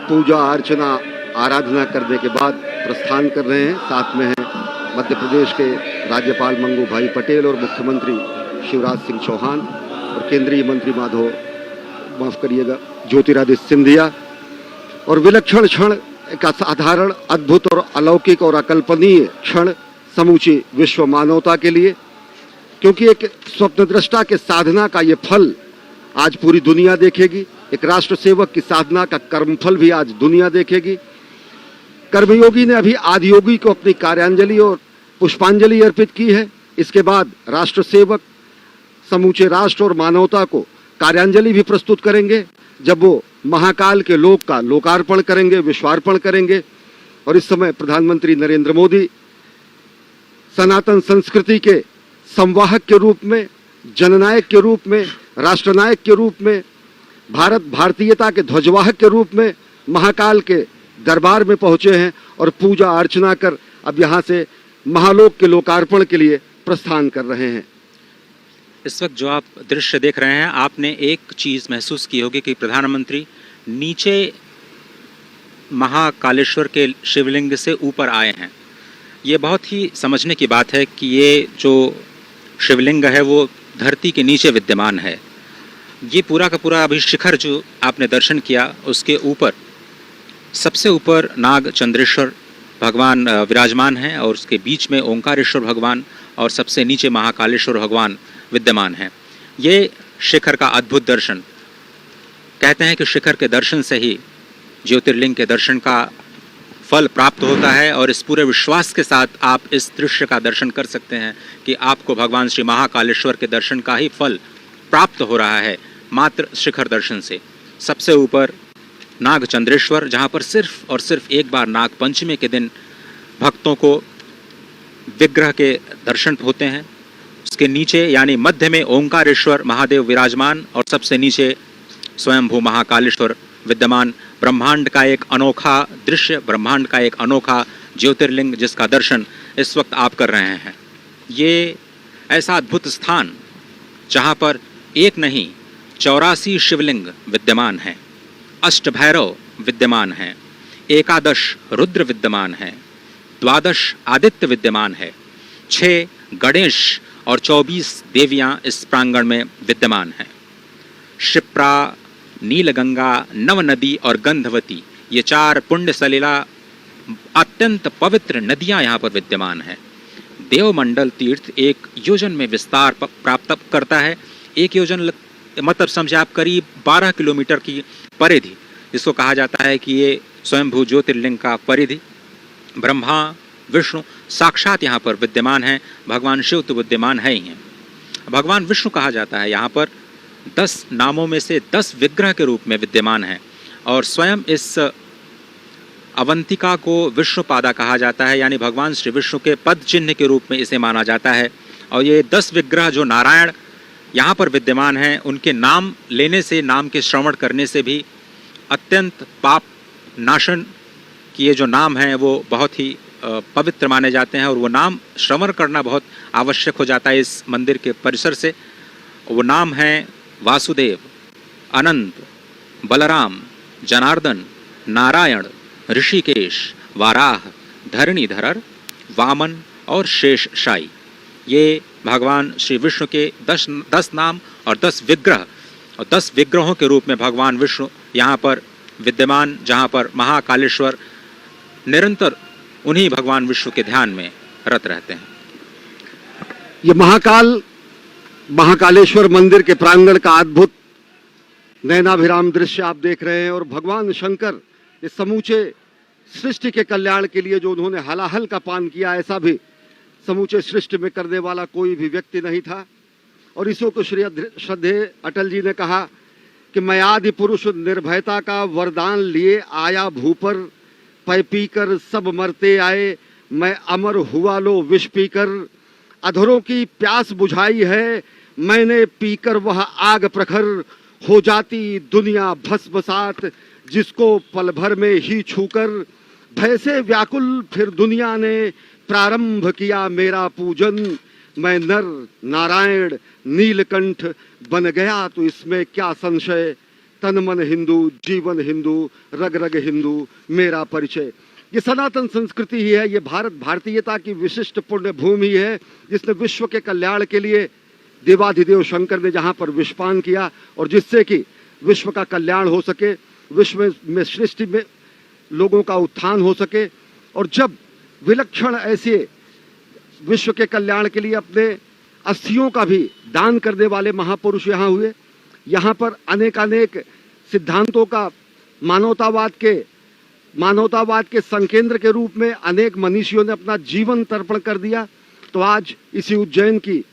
पूजा अर्चना आराधना करने के बाद प्रस्थान कर रहे हैं। साथ में हैं मध्य प्रदेश के राज्यपाल मंगू भाई पटेल और मुख्यमंत्री शिवराज सिंह चौहान और केंद्रीय मंत्री ज्योतिरादित्य सिंधिया। और विलक्षण क्षण, एक असाधारण, अद्भुत और अलौकिक और अकल्पनीय क्षण समूची विश्व मानवता के लिए, क्योंकि एक स्वप्नदृष्टा के साधना का ये फल आज पूरी दुनिया देखेगी। एक राष्ट्र सेवक की साधना का कर्मफल भी आज दुनिया देखेगी। कर्मयोगी ने अभी आदियोगी को अपनी कार्यांजलि और पुष्पांजलि अर्पित की है। इसके बाद राष्ट्र सेवक समूचे राष्ट्र और मानवता को कार्यांजलि भी प्रस्तुत करेंगे जब वो महाकाल के लोक का लोकार्पण करेंगे, विश्वार्पण करेंगे। और इस समय प्रधानमंत्री नरेंद्र मोदी सनातन संस्कृति के संवाहक के रूप में, जननायक के रूप में, राष्ट्रनायक के रूप में, भारत भारतीयता के ध्वजवाहक के रूप में महाकाल के दरबार में पहुंचे हैं और पूजा अर्चना कर अब यहाँ से महालोक के लोकार्पण के लिए प्रस्थान कर रहे हैं। इस वक्त जो आप दृश्य देख रहे हैं, आपने एक चीज़ महसूस की होगी कि प्रधानमंत्री नीचे महाकालेश्वर के शिवलिंग से ऊपर आए हैं। ये बहुत ही समझने की बात है कि ये जो शिवलिंग है वो धरती के नीचे विद्यमान है। ये पूरा का पूरा अभी शिखर जो आपने दर्शन किया, उसके ऊपर सबसे ऊपर नाग चंद्रेश्वर भगवान विराजमान हैं और उसके बीच में ओंकारेश्वर भगवान और सबसे नीचे महाकालेश्वर भगवान विद्यमान हैं। ये शिखर का अद्भुत दर्शन, कहते हैं कि शिखर के दर्शन से ही ज्योतिर्लिंग के दर्शन का फल प्राप्त होता है और इस पूरे विश्वास के साथ आप इस दृश्य का दर्शन कर सकते हैं कि आपको भगवान श्री महाकालेश्वर के दर्शन का ही फल प्राप्त हो रहा है मात्र शिखर दर्शन से। सबसे ऊपर नाग चंद्रेश्वर, जहाँ पर सिर्फ और सिर्फ एक बार नाग पंचमी के दिन भक्तों को विग्रह के दर्शन होते हैं। उसके नीचे यानी मध्य में ओंकारेश्वर महादेव विराजमान और सबसे नीचे स्वयंभू महाकालेश्वर विद्यमान। ब्रह्मांड का एक अनोखा दृश्य, ब्रह्मांड का एक अनोखा ज्योतिर्लिंग जिसका दर्शन इस वक्त आप कर रहे हैं। ये ऐसा अद्भुत स्थान जहाँ पर एक नहीं 84 शिवलिंग विद्यमान हैं, अष्टभैरव विद्यमान हैं, 11 रुद्र विद्यमान हैं, 12 आदित्य विद्यमान है, 6 गणेश और 24 देवियाँ इस प्रांगण में विद्यमान हैं। क्षिप्रा, नीलगंगा, नव नदी और गंधवती, ये 4 पुण्य सलिला अत्यंत पवित्र नदियां यहाँ पर विद्यमान हैं। देवमंडल तीर्थ एक योजन में विस्तार प्राप्त करता है। एक योजन मतलब समझे आप करीब 12 किलोमीटर की परिधि, इसको कहा जाता है कि ये स्वयंभू ज्योतिर्लिंग का परिधि। ब्रह्मा विष्णु साक्षात यहाँ पर विद्यमान हैं, भगवान शिव तो विद्यमान है ही हैं। भगवान विष्णु कहा जाता है यहाँ पर 10 नामों में से 10 विग्रह के रूप में विद्यमान हैं और स्वयं इस अवंतिका को विष्णुपादा कहा जाता है, यानी भगवान श्री विष्णु के पद चिन्ह के रूप में इसे माना जाता है। और ये 10 विग्रह जो नारायण यहाँ पर विद्यमान हैं, उनके नाम लेने से, नाम के श्रवण करने से भी अत्यंत पाप नाशन की ये जो नाम है वो बहुत ही पवित्र माने जाते हैं और वो नाम श्रवण करना बहुत आवश्यक हो जाता है इस मंदिर के परिसर से। वो नाम हैं वासुदेव, अनंत, बलराम, जनार्दन, नारायण, ऋषिकेश, वाराह, धरणीधर, वामन और शेषशायी। ये भगवान श्री विष्णु के 10 नाम और 10 विग्रह और 10 विग्रहों के रूप में भगवान विष्णु यहाँ पर विद्यमान, जहाँ पर महाकालेश्वर निरंतर उन्हीं भगवान विष्णु के ध्यान में रत रहते हैं। ये महाकालेश्वर मंदिर के प्रांगण का अद्भुत नयनाभिराम दृश्य आप देख रहे हैं और भगवान शंकर इस समूचे सृष्टि के कल्याण के लिए जो उन्होंने हलाहल का पान किया, ऐसा भी समूचे सृष्टि में करने वाला कोई भी व्यक्ति नहीं था। और इसो को श्रद्धेय अटल जी ने कहा कि मैं आदि पुरुष निर्भयता का वरदान लिए आया भूपर, पै पीकर सब मरते आए, मैं अमर हुआ लो विष पीकर, अधरों की प्यास बुझाई है मैंने पीकर वह आग प्रखर, हो जाती दुनिया भस्मसात जिसको पल भर में ही छूकर, भय से व्याकुल फिर दुनिया ने प्रारंभ किया मेरा पूजन, मैं नर नारायण नीलकंठ बन गया तो इसमें क्या संशय, तन मन हिंदू जीवन हिंदू रग रग हिंदू मेरा परिचय। ये सनातन संस्कृति ही है, ये भारतीयता की विशिष्ट पुण्य भूमि है जिसने विश्व के कल्याण के लिए देवाधिदेव शंकर ने जहाँ पर विषपान किया और जिससे कि विश्व का कल्याण हो सके, विश्व में सृष्टि में लोगों का उत्थान हो सके। और जब विलक्षण ऐसे विश्व के कल्याण के लिए अपने अस्थियों का भी दान करने वाले महापुरुष यहाँ हुए, यहाँ पर अनेकानेक सिद्धांतों का मानवतावाद के संकेंद्र के रूप में अनेक मनीषियों ने अपना जीवन तर्पण कर दिया। तो आज इसी उज्जैन की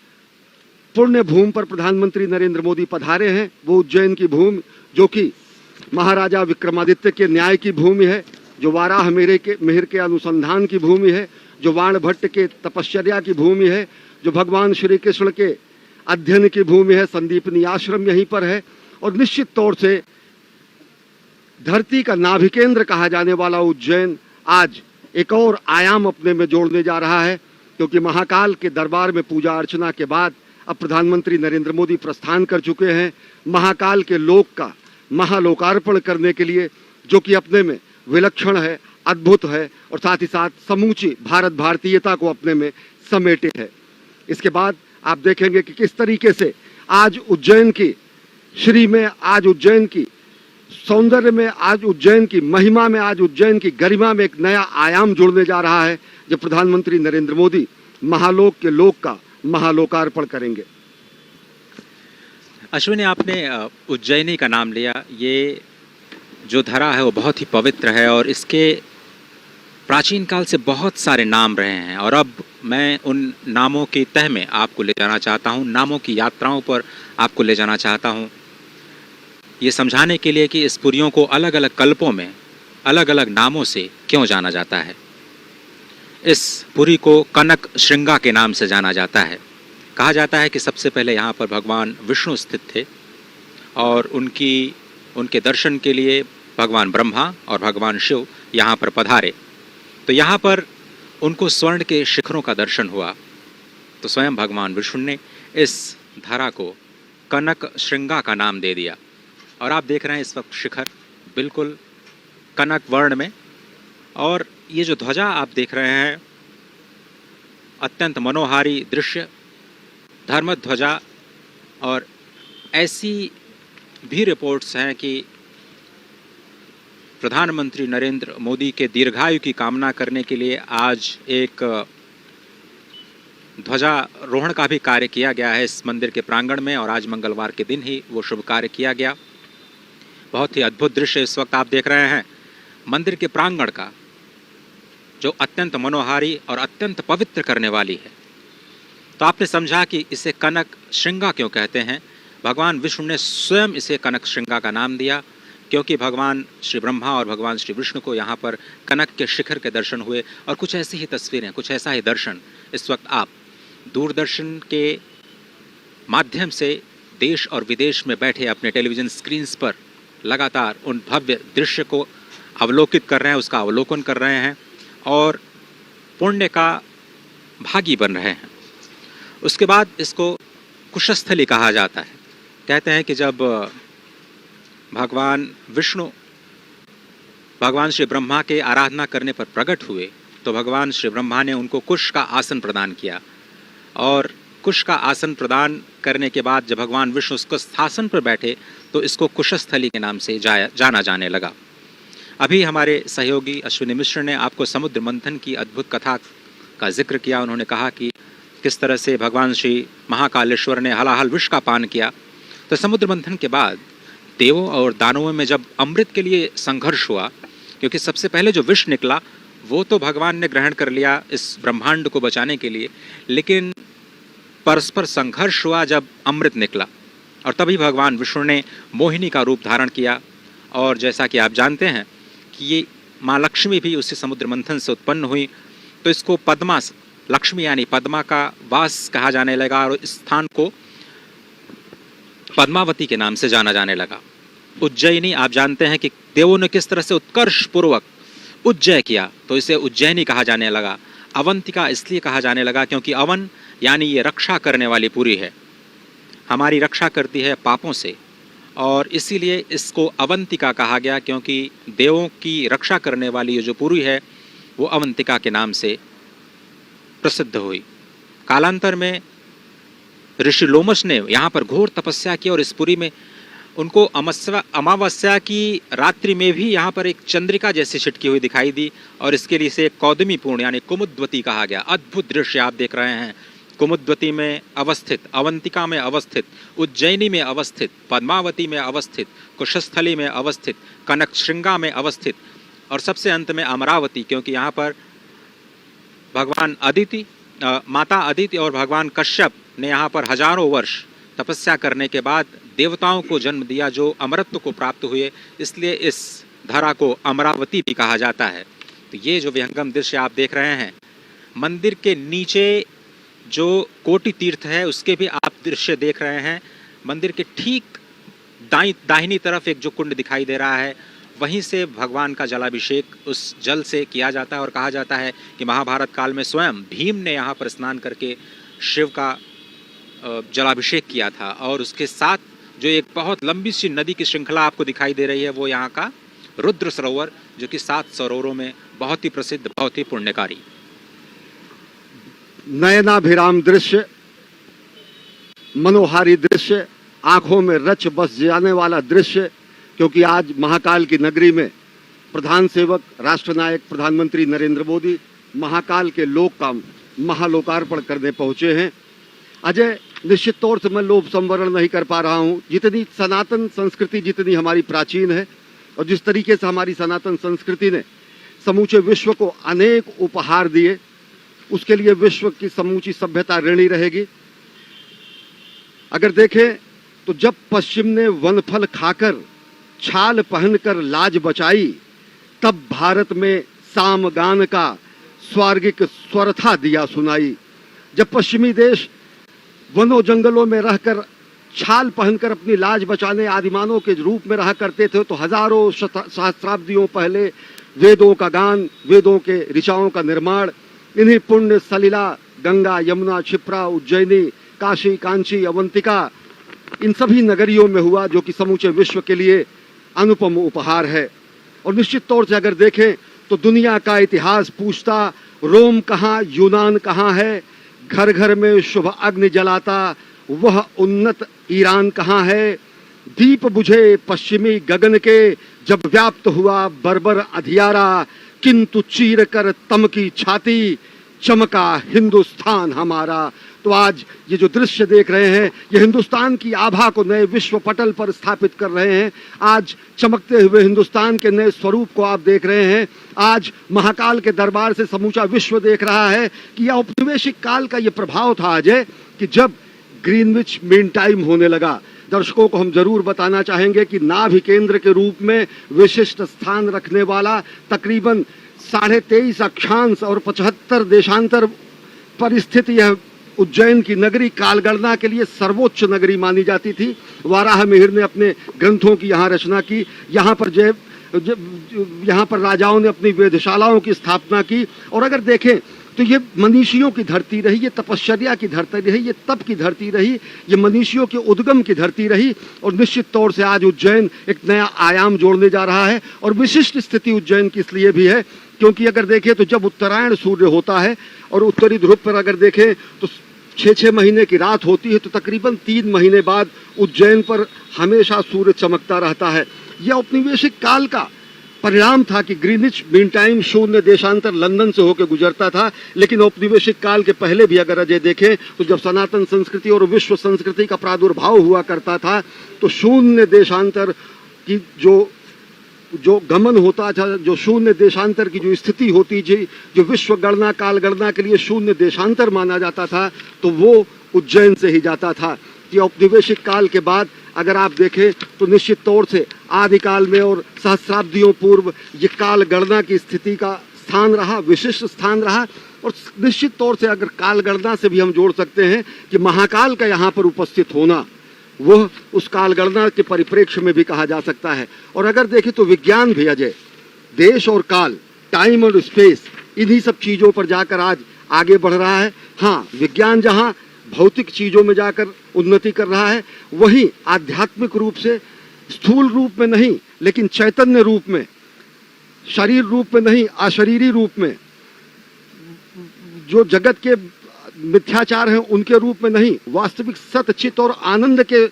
पुण्य भूमि पर प्रधानमंत्री नरेंद्र मोदी पधारे हैं। वो उज्जैन की भूमि जो कि महाराजा विक्रमादित्य के न्याय की भूमि है, जो वाराह मेहर के अनुसंधान की भूमि है, जो वाणभट्ट के तपश्चर्या की भूमि है, जो भगवान श्री कृष्ण के अध्ययन की भूमि है, संदीपनी आश्रम यहीं पर है। और निश्चित तौर से धरती का नाभिकेंद्र कहा जाने वाला उज्जैन आज एक और आयाम अपने में जोड़ने जा रहा है, क्योंकि महाकाल के दरबार में पूजा अर्चना के बाद अब प्रधानमंत्री नरेंद्र मोदी प्रस्थान कर चुके हैं महाकाल के लोक का महालोकार्पण करने के लिए, जो कि अपने में विलक्षण है, अद्भुत है और साथ ही साथ समूची भारत भारतीयता को अपने में समेटे है। इसके बाद आप देखेंगे कि किस तरीके से आज उज्जैन की श्री में, आज उज्जैन की सौंदर्य में, आज उज्जैन की महिमा में, आज उज्जैन की गरिमा में एक नया आयाम जुड़ने जा रहा है, जब प्रधानमंत्री नरेंद्र मोदी महालोक के लोक का महालोकार्पण करेंगे। अश्विनी, आपने उज्जैनी का नाम लिया। ये जो धरा है वो बहुत ही पवित्र है और इसके प्राचीन काल से बहुत सारे नाम रहे हैं और अब मैं उन नामों की तह में आपको ले जाना चाहता हूँ, नामों की यात्राओं पर आपको ले जाना चाहता हूँ, ये समझाने के लिए कि इस पुरियों को अलग अलग कल्पों में अलग अलग नामों से क्यों जाना जाता है। इस पुरी को कनक श्रृंगा के नाम से जाना जाता है। कहा जाता है कि सबसे पहले यहाँ पर भगवान विष्णु स्थित थे और उनके दर्शन के लिए भगवान ब्रह्मा और भगवान शिव यहाँ पर पधारे। तो यहाँ पर उनको स्वर्ण के शिखरों का दर्शन हुआ, तो स्वयं भगवान विष्णु ने इस धरा को कनक श्रृंगा का नाम दे दिया। और आप देख रहे हैं इस वक्त शिखर बिल्कुल कनक वर्ण में, और ये जो ध्वजा आप देख रहे हैं अत्यंत मनोहारी दृश्य, धर्म ध्वजा। और ऐसी भी रिपोर्ट्स हैं कि प्रधानमंत्री नरेंद्र मोदी के दीर्घायु की कामना करने के लिए आज एक ध्वजारोहण का भी कार्य किया गया है इस मंदिर के प्रांगण में, और आज मंगलवार के दिन ही वो शुभ कार्य किया गया। बहुत ही अद्भुत दृश्य इस वक्त आप देख रहे हैं मंदिर के प्रांगण का, जो अत्यंत मनोहारी और अत्यंत पवित्र करने वाली है। तो आपने समझा कि इसे कनक श्रृंगा क्यों कहते हैं। भगवान विष्णु ने स्वयं इसे कनक श्रृंगा का नाम दिया क्योंकि भगवान श्री ब्रह्मा और भगवान श्री विष्णु को यहाँ पर कनक के शिखर के दर्शन हुए। और कुछ ऐसी ही तस्वीरें, कुछ ऐसा ही दर्शन इस वक्त आप दूरदर्शन के माध्यम से देश और विदेश में बैठे अपने टेलीविज़न स्क्रीन्स पर लगातार उन भव्य दृश्य को अवलोकित कर रहे हैं, उसका अवलोकन कर रहे हैं और पुण्य का भागी बन रहे हैं। उसके बाद इसको कुशस्थली कहा जाता है। कहते हैं कि जब भगवान विष्णु भगवान श्री ब्रह्मा के आराधना करने पर प्रकट हुए तो भगवान श्री ब्रह्मा ने उनको कुश का आसन प्रदान किया, और कुश का आसन प्रदान करने के बाद जब भगवान विष्णु उसको स्थासन पर बैठे तो इसको कुशस्थली के नाम से जाना जाने लगा। अभी हमारे सहयोगी अश्विनी मिश्र ने आपको समुद्र मंथन की अद्भुत कथा का जिक्र किया। उन्होंने कहा कि किस तरह से भगवान श्री महाकालेश्वर ने हलाहल विष का पान किया। तो समुद्र मंथन के बाद देवों और दानवों में जब अमृत के लिए संघर्ष हुआ, क्योंकि सबसे पहले जो विष निकला वो तो भगवान ने ग्रहण कर लिया इस ब्रह्मांड को बचाने के लिए, लेकिन परस्पर संघर्ष हुआ जब अमृत निकला, और तभी भगवान विष्णु ने मोहिनी का रूप धारण किया। और जैसा कि आप जानते हैं कि ये माँ लक्ष्मी भी उसी समुद्र मंथन से उत्पन्न हुई, तो इसको पद्मा लक्ष्मी यानी पद्मा का वास कहा जाने लगा और इस स्थान को पद्मावती के नाम से जाना जाने लगा। उज्जैनी, आप जानते हैं कि देवों ने किस तरह से उत्कर्ष पूर्वक उज्जय किया, तो इसे उज्जैनी कहा जाने लगा। अवंतिका इसलिए कहा जाने लगा क्योंकि अवन यानी ये रक्षा करने वाली पुरी है, हमारी रक्षा करती है पापों से, और इसीलिए इसको अवंतिका कहा गया क्योंकि देवों की रक्षा करने वाली ये जो पुरी है वो अवंतिका के नाम से प्रसिद्ध हुई। कालांतर में ऋषि लोमश ने यहाँ पर घोर तपस्या की और इस पुरी में उनको अमावस्या की रात्रि में भी यहाँ पर एक चंद्रिका जैसी छिटकी हुई दिखाई दी, और इसके लिए इसे कौदमी पूर्ण यानी कुमुद्वती कहा गया। अद्भुत दृश्य आप देख रहे हैं, कुमुद्वती में अवस्थित, अवंतिका में अवस्थित, उज्जैनी में अवस्थित, पद्मावती में अवस्थित, कुशस्थली में अवस्थित, कनक श्रृंगा में अवस्थित, और सबसे अंत में अमरावती, क्योंकि यहाँ पर भगवान अदिति, माता अदिति और भगवान कश्यप ने यहाँ पर हजारों वर्ष तपस्या करने के बाद देवताओं को जन्म दिया जो अमरत्व को प्राप्त हुए, इसलिए इस धरा को अमरावती भी कहा जाता है। तो ये जो विहंगम दृश्य आप देख रहे हैं, मंदिर के नीचे जो कोटि तीर्थ है उसके भी आप दृश्य देख रहे हैं। मंदिर के ठीक दाहिनी तरफ एक जो कुंड दिखाई दे रहा है, वहीं से भगवान का जलाभिषेक उस जल से किया जाता है, और कहा जाता है कि महाभारत काल में स्वयं भीम ने यहाँ पर स्नान करके शिव का जलाभिषेक किया था और उसके साथ जो एक बहुत लंबी सी नदी की श्रृंखला आपको दिखाई दे रही है वो यहाँ का रुद्र सरोवर, जो कि 7 सरोवरों में बहुत ही प्रसिद्ध, बहुत ही पुण्यकारी। नयनाभिराम दृश्य, मनोहारी दृश्य, आंखों में रच बस जाने वाला दृश्य, क्योंकि आज महाकाल की नगरी में प्रधान सेवक राष्ट्रनायक प्रधानमंत्री नरेंद्र मोदी महाकाल के लोक का महालोकार्पण करने पहुंचे हैं। अजय, निश्चित तौर से मैं लोभ संवरण नहीं कर पा रहा हूं। जितनी सनातन संस्कृति जितनी हमारी प्राचीन है और जिस तरीके से हमारी सनातन संस्कृति ने समूचे विश्व को अनेक उपहार दिए, उसके लिए विश्व की समूची सभ्यता ऋणी रहेगी। अगर देखें तो जब पश्चिम ने वनफल खाकर छाल पहनकर लाज बचाई, तब भारत में सामगान का स्वर्गिक स्वर था दिया सुनाई। जब पश्चिमी देश वनों जंगलों में रहकर छाल पहनकर अपनी लाज बचाने आदिमानव के रूप में रहा करते थे, तो हजारों सहस्राब्दियों पहले वेदों का गान, वेदों के ऋचाओं का निर्माण इन्हीं पुण्य सलिला, गंगा, यमुना, क्षिप्रा, उज्जैनी, काशी, कांची, अवंतिका, इन सभी नगरियों में हुआ, जो कि समूचे विश्व के लिए अनुपम उपहार है। और निश्चित तौर से अगर देखें तो दुनिया का इतिहास पूछता, रोम कहाँ, यूनान कहाँ है, घर घर में शुभ अग्नि जलाता वह उन्नत ईरान कहाँ है, दीप बुझे पश्चिमी गगन के जब व्याप्त हुआ बर्बर अधियारा, किंतु चीर कर तम की छाती चमका हिंदुस्तान हमारा। तो आज ये जो दृश्य देख रहे हैं, ये हिंदुस्तान की आभा को नए विश्व पटल पर स्थापित कर रहे हैं। आज चमकते हुए हिंदुस्तान के नए स्वरूप को आप देख रहे हैं। आज महाकाल के दरबार से समूचा विश्व देख रहा है कि यह औपनिवेशिक काल का ये प्रभाव था अजय, कि जब ग्रीनविच मीन टाइम होने लगा। दर्शकों को हम जरूर बताना चाहेंगे कि नाभि केंद्र के रूप में विशिष्ट स्थान रखने वाला तकरीबन 23.5 अक्षांश और 75 देशांतर पर स्थित यह उज्जैन की नगरी कालगणना के लिए सर्वोच्च नगरी मानी जाती थी। वाराह मिहिर ने अपने ग्रंथों की यहाँ रचना की। यहाँ पर राजाओं ने अपनी वेधशालाओं की स्थापना की। और अगर देखें तो ये मनीषियों की धरती रही, ये तपश्चर्या की धरती रही, ये तप की धरती रही, ये मनीषियों के उद्गम की धरती रही। और निश्चित तौर से आज उज्जैन एक नया आयाम जोड़ने जा रहा है। और विशिष्ट स्थिति उज्जैन की इसलिए भी है क्योंकि अगर देखें तो जब उत्तरायण सूर्य होता है और उत्तरी ध्रुव पर अगर देखें तो 6 महीने की रात होती है, तो तकरीबन 3 महीने बाद उज्जैन पर हमेशा सूर्य चमकता रहता है। यह औपनिवेशिक काल का परिणाम था कि ग्रीनिच मीन टाइम 0 देशांतर लंदन से होकर गुजरता था। लेकिन औपनिवेशिक काल के पहले भी अगर अजय देखें तो जब सनातन संस्कृति और विश्व संस्कृति का प्रादुर्भाव हुआ करता था, तो 0 देशांतर की जो गमन होता था, जो 0 देशांतर की जो स्थिति होती थी, जो विश्व गणना काल गणना के लिए 0 देशांतर माना जाता था, तो वो उज्जैन से ही जाता था। ये औपनिवेशिक काल के बाद अगर आप देखें तो निश्चित तौर से आदिकाल में और सहस्राब्दियों पूर्व ये काल गणना की स्थिति का स्थान रहा, विशिष्ट स्थान रहा। और निश्चित तौर से अगर काल गणना से भी हम जोड़ सकते हैं कि महाकाल का यहाँ पर उपस्थित होना, वह उस काल गणना के परिप्रेक्ष्य में भी कहा जा सकता है। और अगर देखें तो विज्ञान भी अजय, देश और काल, टाइम और स्पेस, इन्हीं सब चीज़ों पर जाकर आज आगे बढ़ रहा है। हाँ, विज्ञान जहाँ भौतिक चीज़ों में जाकर उन्नति कर रहा है, वहीं आध्यात्मिक रूप से, स्थूल रूप में नहीं लेकिन चैतन्य रूप में, शरीर रूप में नहीं अशरीरी रूप में, जो जगत के मिथ्याचार हैं उनके रूप में नहीं, वास्तविक सत्य, चित्त और आनंद के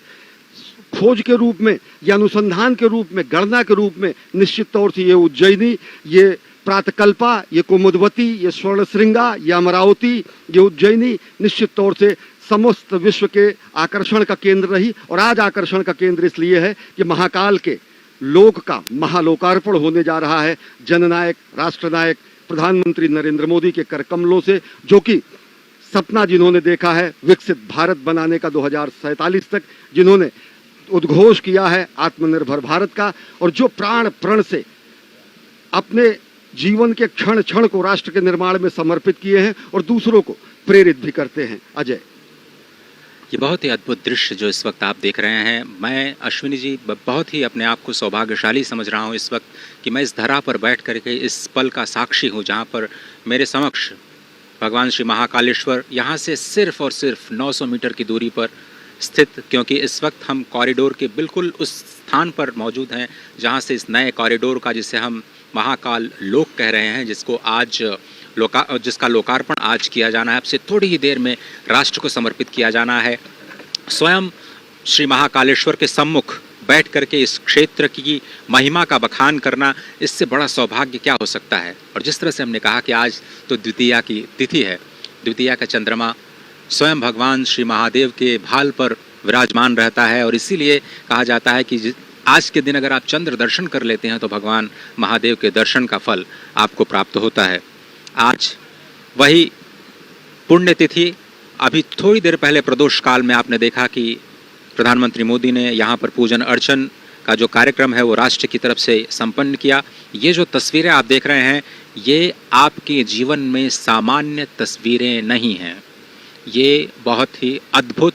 खोज के रूप में या अनुसंधान के रूप में, गणना के रूप में निश्चित तौर से ये उज्जैनी, ये प्रातकल्पा, ये कुमुदवती, ये स्वर्णश्रृंगा, ये अमरावती, ये उज्जैनी निश्चित तौर से समस्त विश्व के आकर्षण का केंद्र रही। और आज आकर्षण का केंद्र इसलिए है कि महाकाल के लोक का महालोकार्पण होने जा रहा है जननायक राष्ट्रनायक प्रधानमंत्री नरेंद्र मोदी के कर कमलों से, जो कि सपना जिन्होंने देखा है विकसित भारत बनाने का 2047 तक, जिन्होंने उद्घोष किया है आत्मनिर्भर भारत का, और जो प्राण प्रण से अपने जीवन के क्षण क्षण को राष्ट्र के निर्माण में समर्पित किए हैं और दूसरों को प्रेरित भी करते हैं। अजय, ये बहुत ही अद्भुत दृश्य जो इस वक्त आप देख रहे हैं, मैं अश्विनी जी बहुत ही अपने आप को सौभाग्यशाली समझ रहा हूँ इस वक्त कि मैं इस धरा पर बैठ करके इस पल का साक्षी हूँ जहाँ पर मेरे समक्ष भगवान श्री महाकालेश्वर यहाँ से सिर्फ और सिर्फ 900 मीटर की दूरी पर स्थित, क्योंकि इस वक्त हम कॉरिडोर के बिल्कुल उस स्थान पर मौजूद हैं जहाँ से इस नए कॉरिडोर का, जिसे हम महाकाल लोक कह रहे हैं, जिसका लोकार्पण आज किया जाना है। अब से थोड़ी ही देर में राष्ट्र को समर्पित किया जाना है। स्वयं श्री महाकालेश्वर के सम्मुख बैठ करके इस क्षेत्र की महिमा का बखान करना, इससे बड़ा सौभाग्य क्या हो सकता है। और जिस तरह से हमने कहा कि आज तो द्वितीया की तिथि है, द्वितीया का चंद्रमा स्वयं भगवान श्री महादेव के भाल पर विराजमान रहता है, और इसीलिए कहा जाता है कि आज के दिन अगर आप चंद्र दर्शन कर लेते हैं तो भगवान महादेव के दर्शन का फल आपको प्राप्त होता है। आज वही पुण्यतिथि, अभी थोड़ी देर पहले प्रदोष काल में आपने देखा कि प्रधानमंत्री मोदी ने यहाँ पर पूजन अर्चन का जो कार्यक्रम है वो राष्ट्र की तरफ से संपन्न किया। ये जो तस्वीरें आप देख रहे हैं, ये आपके जीवन में सामान्य तस्वीरें नहीं हैं, ये बहुत ही अद्भुत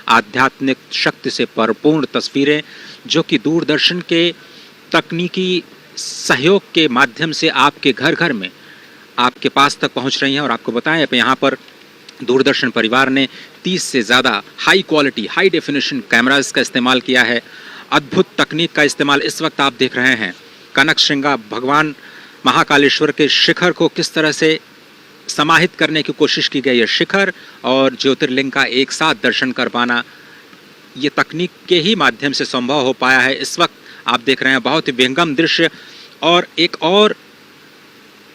आध्यात्मिक शक्ति से परिपूर्ण तस्वीरें, जो कि दूरदर्शन के तकनीकी सहयोग के माध्यम से आपके घर घर में आपके पास तक पहुंच रही हैं। और आपको बताएं, यहाँ पर दूरदर्शन परिवार ने 30 से ज़्यादा high quality, high definition cameras का इस्तेमाल किया है। अद्भुत तकनीक का इस्तेमाल इस वक्त आप देख रहे हैं। कनक श्रृंगा भगवान महाकालेश्वर के शिखर को किस तरह से समाहित करने की कोशिश की गई है। शिखर और ज्योतिर्लिंग का एक साथ दर्शन कर पाना, ये तकनीक के ही माध्यम से संभव हो पाया है। इस वक्त आप देख रहे हैं बहुत ही विहंगम दृश्य। और एक और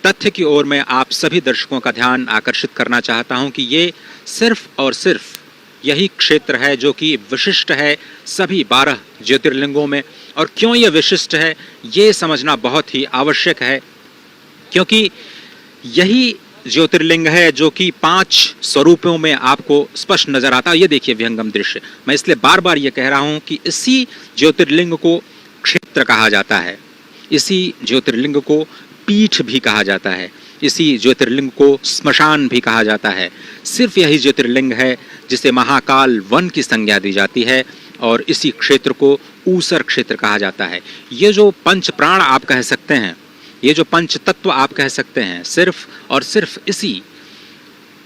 तथ्य की ओर मैं आप सभी दर्शकों का ध्यान आकर्षित करना चाहता हूं कि ये सिर्फ और सिर्फ यही क्षेत्र है जो कि विशिष्ट है सभी 12 ज्योतिर्लिंगों में। और क्यों ये विशिष्ट है, ये समझना बहुत ही आवश्यक है, क्योंकि यही ज्योतिर्लिंग है जो कि 5 स्वरूपों में आपको स्पष्ट नजर आता है। ये देखिए विहंगम दृश्य। मैं इसलिए बार बार ये कह रहा हूं कि इसी ज्योतिर्लिंग को क्षेत्र कहा जाता है, इसी ज्योतिर्लिंग को पीठ भी कहा जाता है, इसी ज्योतिर्लिंग को स्मशान भी कहा जाता है। सिर्फ यही ज्योतिर्लिंग है जिसे महाकाल वन की संज्ञा दी जाती है, और इसी क्षेत्र को ऊसर क्षेत्र कहा जाता है। ये जो पंच प्राण आप कह सकते हैं, ये जो पंच तत्व आप कह सकते हैं, सिर्फ और सिर्फ इसी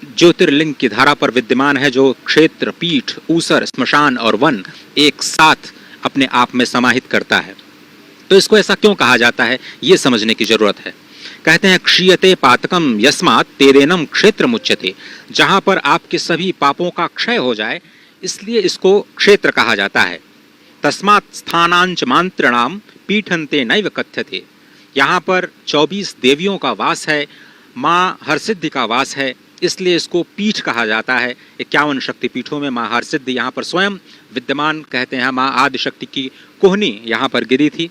ज्योतिर्लिंग की धारा पर विद्यमान है, जो क्षेत्र, पीठ, ऊसर, स्मशान और वन एक साथ अपने आप में समाहित करता है। तो इसको ऐसा क्यों कहा जाता है, ये समझने की जरूरत है। कहते हैं क्षीयते पातकम यस्मात् तेदेनम क्षेत्र मुच्यते, जहां पर आपके सभी पापों का क्षय हो जाए, इसलिए इसको क्षेत्र कहा जाता है। तस्मात् स्थानांच मांत्रणाम पीठन्ते नैव कथ्यते, यहाँ पर 24 देवियों का वास है, माँ हरसिद्धि का वास है, इसलिए इसको पीठ कहा जाता है। 51 शक्तिपीठों में माँ हरसिद्धि यहाँ पर स्वयं विद्यमान, कहते हैं माँ आदिशक्ति की कोहनी यहाँ पर गिरी थी,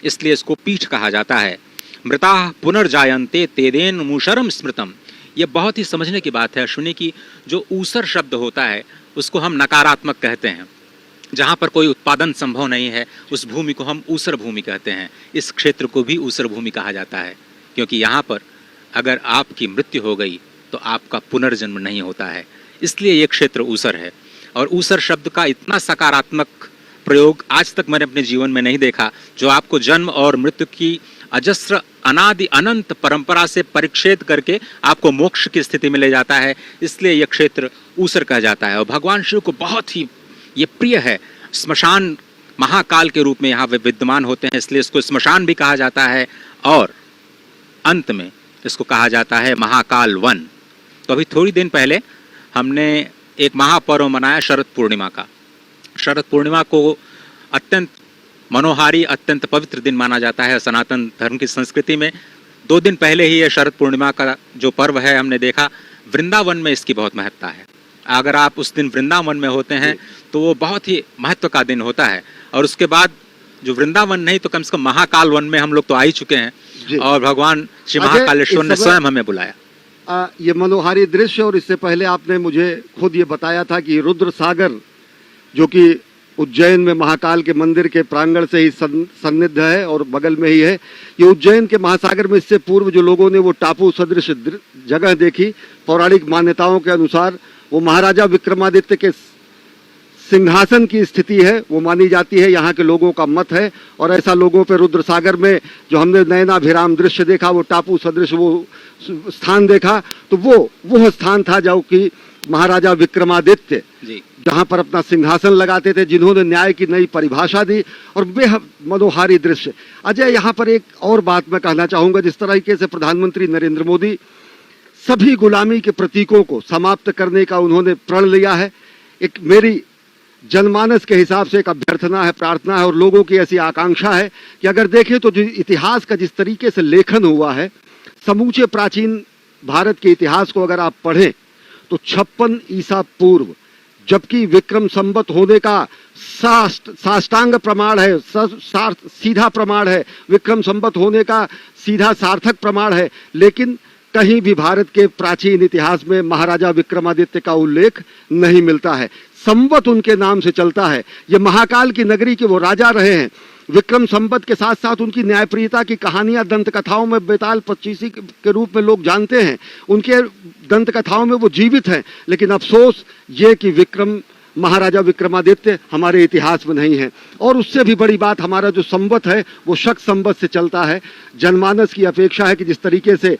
इसलिए इसको पीठ कहा जाता है। मृता पुनर्जायन्ते तेदेन मूषरम स्मृतम, ये बहुत ही समझने की बात है अश्विनी की। जो ऊसर शब्द होता है उसको हम नकारात्मक कहते हैं, जहाँ पर कोई उत्पादन संभव नहीं है उस भूमि को हम ऊसर भूमि कहते हैं। इस क्षेत्र को भी ऊसर भूमि कहा जाता है, क्योंकि यहाँ पर अगर आपकी मृत्यु हो गई तो आपका पुनर्जन्म नहीं होता है, इसलिए ये क्षेत्र ऊसर है। और ऊसर शब्द का इतना सकारात्मक प्रयोग आज तक मैंने अपने जीवन में नहीं देखा, जो आपको जन्म और मृत्यु की अजस्र अनादि अनंत परंपरा से परिच्छेद करके आपको मोक्ष की स्थिति में ले जाता है, इसलिए यह क्षेत्र ऊसर कहा जाता है। और भगवान शिव को बहुत ही ये प्रिय है, स्मशान महाकाल के रूप में यहाँ विद्यमान होते हैं, इसलिए इसको स्मशान भी कहा जाता है। और अंत में इसको कहा जाता है महाकाल वन। तो अभी थोड़ी दिन पहले हमने एक महापर्व मनाया शरद पूर्णिमा का। शरद पूर्णिमा को अत्यंत मनोहारी, अत्यंत पवित्र दिन माना जाता है सनातन धर्म की संस्कृति में। 2 दिन पहले ही ये शरद पूर्णिमा का जो पर्व है, हमने देखा वृंदावन में इसकी बहुत महत्ता है। अगर आप उस दिन वृंदावन में होते हैं तो वो बहुत ही महत्व का दिन होता है। और उसके बाद जो वृंदावन नहीं तो कम से कम महाकाल वन में हम लोग तो आ ही चुके हैं, और भगवान श्री महाकालेश्वर ने स्वयं हमें बुलाया। ये मनोहारी दृश्य, और इससे पहले आपने मुझे खुद ये बताया था कि रुद्र सागर जो कि उज्जैन में महाकाल के मंदिर के प्रांगण से ही सन्निध है और बगल में ही है, ये उज्जैन के महासागर में इससे पूर्व जो लोगों ने वो टापू सदृश जगह देखी, पौराणिक मान्यताओं के अनुसार वो महाराजा विक्रमादित्य के सिंहासन की स्थिति है वो मानी जाती है, यहाँ के लोगों का मत है। और ऐसा लोगों पे रुद्र सागर में जो हमने नयनाभिराम दृश्य देखा, वो टापू सदृश वो स्थान देखा, तो वो स्थान था जो कि महाराजा विक्रमादित्य जहाँ पर अपना सिंहासन लगाते थे, जिन्होंने न्याय की नई परिभाषा दी और बेहद मनोहारी दृश्य। अजय, यहाँ पर एक और बात मैं कहना चाहूँगा, जिस तरीके से प्रधानमंत्री नरेंद्र मोदी सभी गुलामी के प्रतीकों को समाप्त करने का उन्होंने प्रण लिया है, एक मेरी जनमानस के हिसाब से एक अभ्यर्थना है, प्रार्थना है और लोगों की ऐसी आकांक्षा है कि अगर देखें तो जो इतिहास का जिस तरीके से लेखन हुआ है, समूचे प्राचीन भारत के इतिहास को अगर आप पढ़ें तो 56 ईसा पूर्व, जबकि विक्रम संवत होने का साष्टांग प्रमाण है, सीधा प्रमाण है, विक्रम संवत होने का सीधा सार्थक प्रमाण है, लेकिन कहीं भी भारत के प्राचीन इतिहास में महाराजा विक्रमादित्य का उल्लेख नहीं मिलता है। संवत उनके नाम से चलता है। ये महाकाल की नगरी के वो राजा रहे हैं। विक्रम संवत के साथ साथ उनकी न्यायप्रियता की कहानियां दंत कथाओं में बेताल पच्चीसी के रूप में लोग जानते हैं, उनके दंत कथाओं में वो जीवित हैं। लेकिन अफसोस ये कि महाराजा विक्रमादित्य हमारे इतिहास में नहीं है। और उससे भी बड़ी बात, हमारा जो संवत है वो शक संवत से चलता है। जनमानस की अपेक्षा है कि जिस तरीके से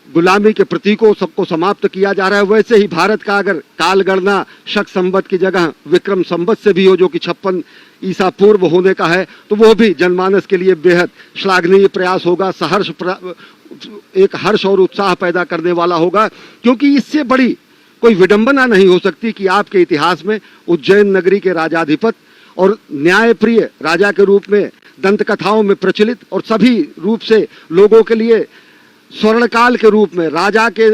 गुलामी के प्रतीकों सबको समाप्त किया जा रहा है, वैसे ही भारत का अगर काल गणना शक संवत की जगह विक्रम संवत से भी हो, जो कि 56 ईसा पूर्व होने का है, तो वो भी जनमानस के लिए बेहद श्लाघनीय प्रयास होगा, एक हर्ष और उत्साह पैदा करने वाला होगा। क्योंकि इससे बड़ी कोई विडंबना नहीं हो सकती कि आपके इतिहास में उज्जैन नगरी के राजाधिपत और न्यायप्रिय राजा के रूप में दंत कथाओं में प्रचलित और सभी रूप से लोगों के लिए स्वर्णकाल के रूप में राजा के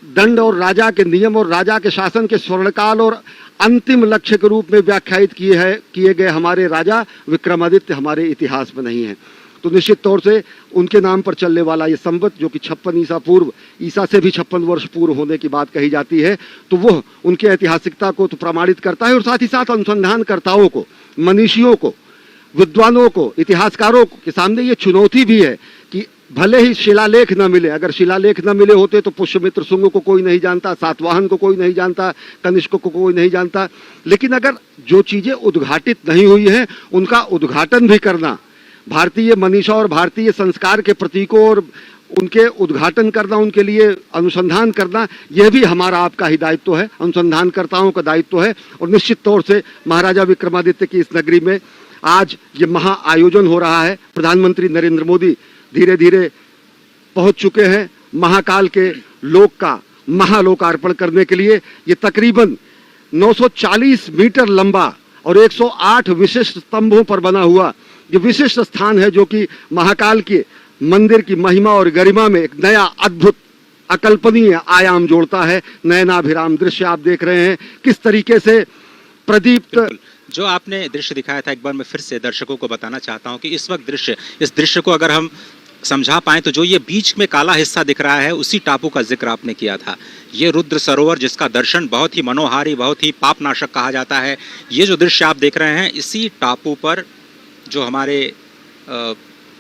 दंड और राजा के नियम और राजा के शासन के स्वर्णकाल और अंतिम लक्ष्य के रूप में व्याख्यायित किए गए हमारे राजा विक्रमादित्य हमारे इतिहास में नहीं है। तो निश्चित तौर से उनके नाम पर चलने वाला ये संवत, जो कि 56 ईसा पूर्व, ईसा से भी 56 वर्ष पूर्व होने की बात कही जाती है, तो वह उनके ऐतिहासिकता को तो प्रमाणित करता है और साथ ही साथ अनुसंधानकर्ताओं को, मनीषियों को, विद्वानों को, इतिहासकारों के सामने ये चुनौती भी है कि भले ही शिलालेख न मिले, अगर शिलालेख न मिले होते तो पुष्यमित्र शुंग को कोई नहीं जानता, सातवाहन को कोई नहीं जानता, कनिष्क को कोई नहीं जानता, लेकिन अगर जो चीजें उद्घाटित नहीं हुई हैं उनका उद्घाटन भी करना, भारतीय मनीषा और भारतीय संस्कार के प्रतीकों और उनके उद्घाटन करना, उनके लिए अनुसंधान करना, यह भी हमारा आपका ही दायित्व है, अनुसंधानकर्ताओं का दायित्व है। और निश्चित तौर से महाराजा विक्रमादित्य की इस नगरी में आज ये महा आयोजन हो रहा है। प्रधानमंत्री नरेंद्र मोदी धीरे धीरे पहुंच चुके हैं महाकाल के लोक का महालोकार्पण करने के लिए। ये तकरीबन 940 मीटर लंबा और 108 विशिष्ट स्तंभों पर बना हुआ ये विशिष्ट स्थान है, जो कि महाकाल के मंदिर की महिमा और गरिमा में एक नया अद्भुत अकल्पनीय आयाम जोड़ता है। नयनाभिराम दृश्य आप देख रहे हैं, किस तरीके से प्रदीप्त जो आपने दृश्य दिखाया था, एक बार मैं फिर से दर्शकों को बताना चाहता हूं कि इस दृश्य को अगर हम समझा पाए तो जो ये बीच में काला हिस्सा दिख रहा है उसी टापू का जिक्र आपने किया था। ये रुद्र सरोवर, जिसका दर्शन बहुत ही मनोहारी, बहुत ही पापनाशक कहा जाता है। ये जो दृश्य आप देख रहे हैं, इसी टापू पर जो हमारे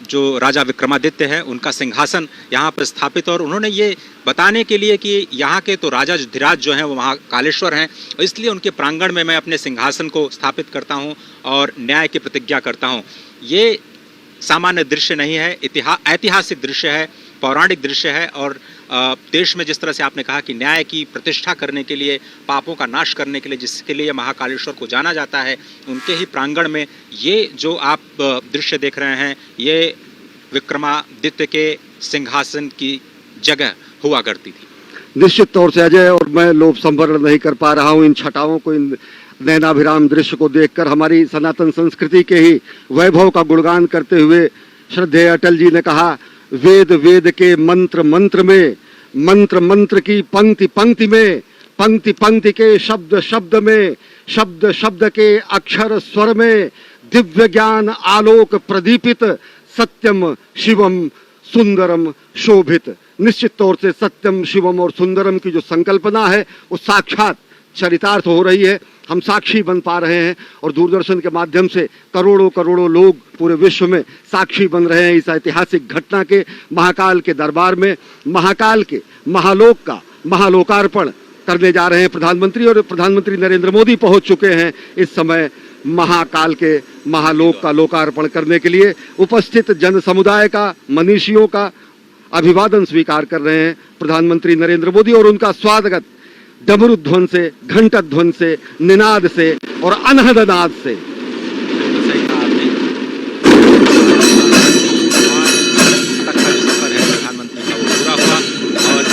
जो राजा विक्रमादित्य है उनका सिंहासन यहाँ पर स्थापित, और उन्होंने ये बताने के लिए कि यहाँ के तो राजा धीराज जो हैं वो महाकालेश्वर हैं, इसलिए उनके प्रांगण में मैं अपने सिंहासन को स्थापित करता हूँ और न्याय की प्रतिज्ञा करता हूँ। ये सामान्य दृश्य नहीं है, ऐतिहासिक दृश्य है, पौराणिक दृश्य है। और देश में जिस तरह से आपने कहा कि न्याय की प्रतिष्ठा करने के लिए, पापों का नाश करने के लिए जिसके लिए महाकालेश्वर को जाना जाता है, उनके ही प्रांगण में ये जो आप दृश्य देख रहे हैं, ये विक्रमादित्य के सिंहासन की जगह हुआ करती थी। निश्चित तौर से अजय, और मैं लोभ संवरण नहीं कर पा रहा हूँ इन छटाओं को, इन नयनाभिराम दृश्य को देखकर। हमारी सनातन संस्कृति के ही वैभव का गुणगान करते हुए श्रद्धेय अटल जी ने कहा, वेद वेद के मंत्र मंत्र में, मंत्र मंत्र की पंक्ति पंक्ति में, पंक्ति पंक्ति के शब्द शब्द में, शब्द शब्द के अक्षर स्वर में, दिव्य ज्ञान आलोक प्रदीपित, सत्यम शिवम सुंदरम शोभित। निश्चित तौर से सत्यम शिवम और सुंदरम की जो संकल्पना है वो साक्षात चरितार्थ हो रही है। हम साक्षी बन पा रहे हैं और दूरदर्शन के माध्यम से करोड़ों करोड़ों लोग पूरे विश्व में साक्षी बन रहे हैं इस ऐतिहासिक घटना के। महाकाल के दरबार में महाकाल के महालोक का महालोकार्पण करने जा रहे हैं प्रधानमंत्री, और प्रधानमंत्री नरेंद्र मोदी पहुंच चुके हैं इस समय महाकाल के महालोक का लोकार्पण करने के लिए। उपस्थित जन समुदाय का, मनीषियों का अभिवादन स्वीकार कर रहे हैं प्रधानमंत्री नरेंद्र मोदी, और उनका स्वागत डमरू ध्वन से, घंटा ध्वन से, निनाद से और अनहद नाद से। सही कहा आपने। तक का जो सफर है प्रधानमंत्री का वो पूरा हुआ और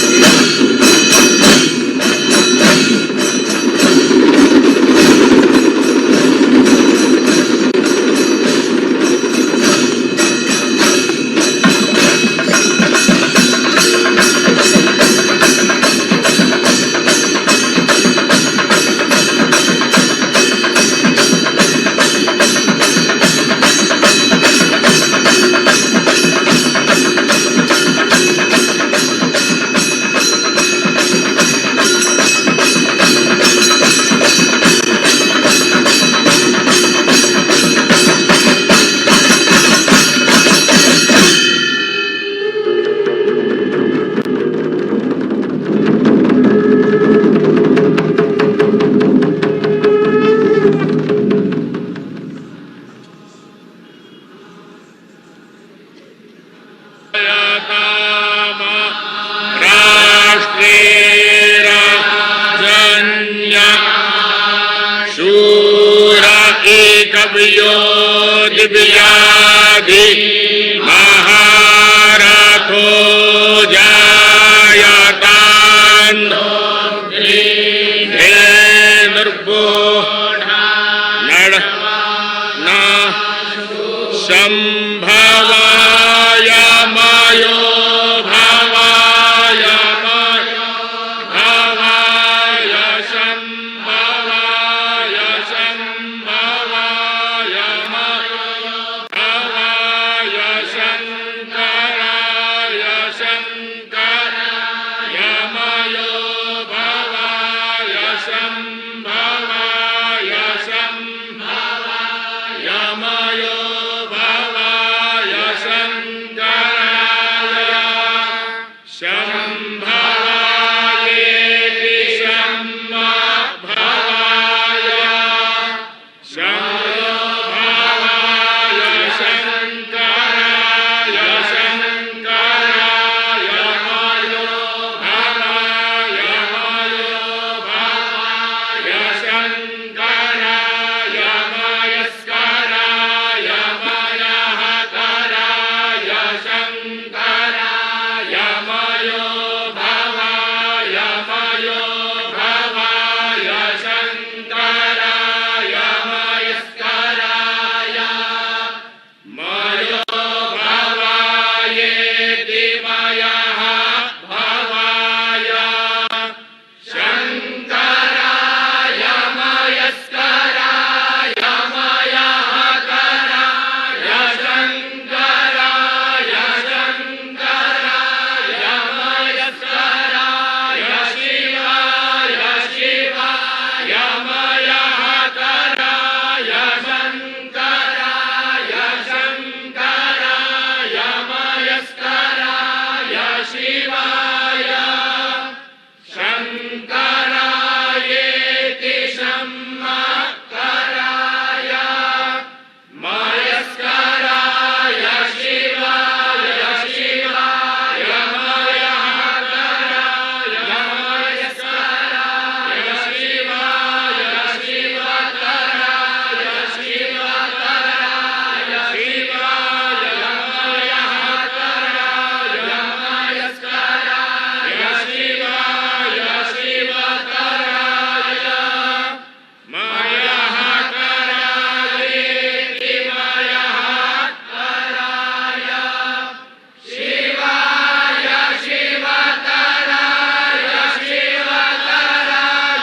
दिव्याधि महारथो जायतान् नड़ न संभवाय मायो भवाय भवाय संभवाय संभवाय भवाय शंकराय शंकराय मायो भवाय संभवाय संभवाय मायो भवाय शंकराय संभवायेति संभवाय संभवाय शंकराय शंकराय मायो भवाय शंकराय मयस्कराय मयहकराय शंकराय मयो भवाय शंकराय मयस्कराय मयो भवायेति मयः भवाय शंकराय मयस्कराय मयहकराय शंकराय शंकराय मयस्कराय शिवाय शिवाय मयहकराय शंकराय शंकराय मयस्कराय शिवाय शंकरायेति शंकराय मयस्कराय शिवाय शिवाय मयहकराय मयस्कराय शिवाय शिवकराय शिवकराय शिवाय मयहकराय मयस्कराय शिवाय शिवकराय मयहकरायेति मयहकराय शिवाय शिवकराय शिवकराय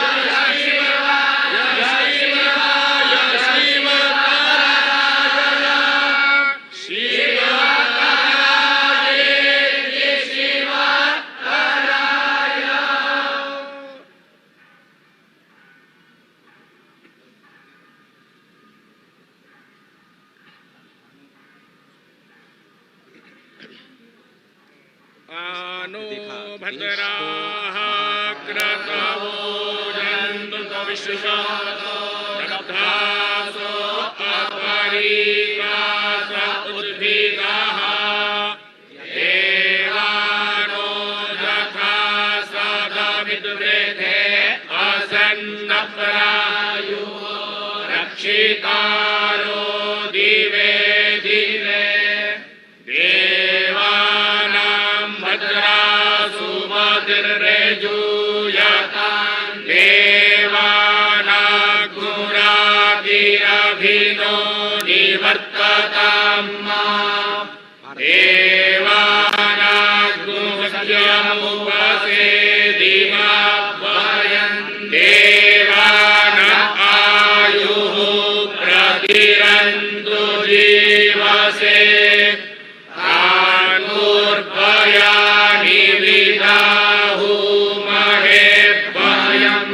शिवाय शिवकरायेति शिवकराय। आनो भद्राः रक्षितारो दिवे दिवे देवानां भद्रासु मतिर्रेजुयतां देवानाग्मुरादिरभिनो निवर्ततां देवानाग्मुसत्यमुपसेदिमाभयं तिरन्तु जीवसे तानुर्भयानि विदाहु महे भयम्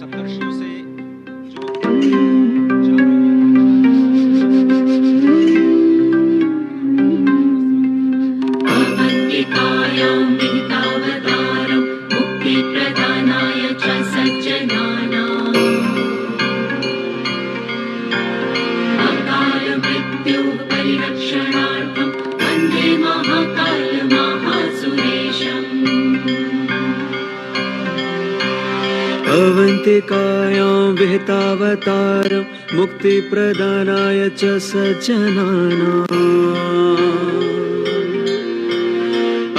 सप्तर्षियों से अवन्तिकायां विहितावतारं मुक्तिप्रदानाय च सज्जनानाम् अकालमृत्युः परिरक्षणार्थं वन्दे महाकालमहासुरेशम् अवन्तिकायां विहितावतारं मुक्तिप्रदानाय च सज्जनानाम्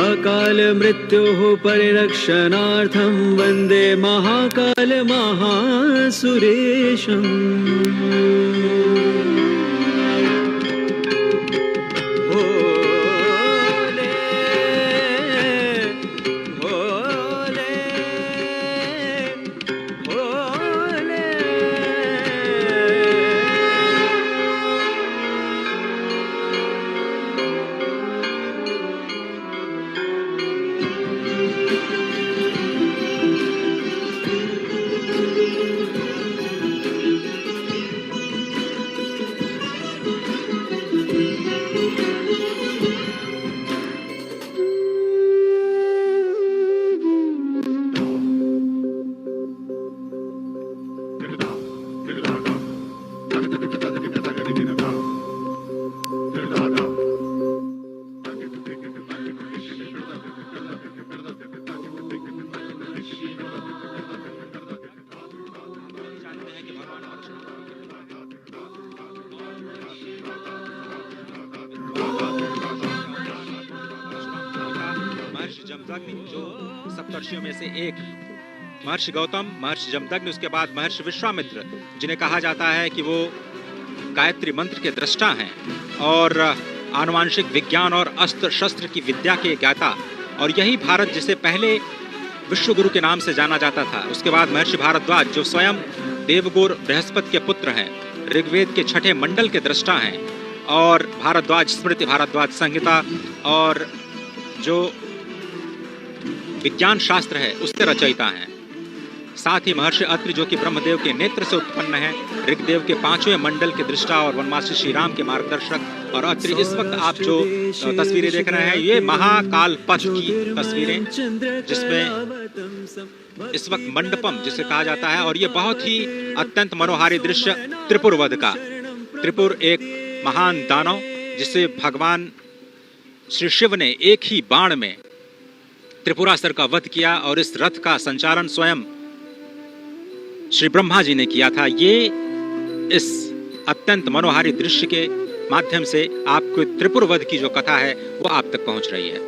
अकालमृत्योः परिरक्षणार्थं वन्दे महाकालमहासुरेशम् महर्षि जमदग्नि जो सप्तर्षियों में से एक महर्षि गौतम, महर्षि जमदग्नि, उसके बाद महर्षि विश्वामित्र, जिन्हें कहा जाता है कि वो गायत्री मंत्र के दृष्टा हैं और आनुवांशिक विज्ञान और अस्त्र शस्त्र की विद्या के ज्ञाता, और यही भारत जिसे पहले विश्वगुरु के नाम से जाना जाता था। उसके बाद महर्षि भारद्वाज जो स्वयं देवगुरु बृहस्पति के पुत्र हैं, ऋग्वेद के छठे मंडल के दृष्टा हैं, और भारद्वाज स्मृति, भारद्वाज संहिता और जो विज्ञान शास्त्र है उसके रचयिता हैं। साथ ही महर्षि अत्रि जो कि ब्रह्मदेव के नेत्र से उत्पन्न है, ऋग्वेद के 5वें मंडल के दृष्टा और वनवासी श्री राम के मार्गदर्शक। और अत्रि, इस वक्त आप जो तस्वीरें देख रहे हैं ये महाकाल पथ की तस्वीरें, जिसमें इस वक्त मंडपम जिसे कहा जाता है, और ये बहुत ही अत्यंत मनोहारी दृश्य त्रिपुर वध का। त्रिपुर एक महान दानव जिसे भगवान श्री शिव ने एक ही बाण में त्रिपुरासुर का वध किया, और इस रथ का संचालन स्वयं श्री ब्रह्मा जी ने किया था। ये इस अत्यंत मनोहारी दृश्य के माध्यम से आपको त्रिपुर वध की जो कथा है वो आप तक पहुंच रही है।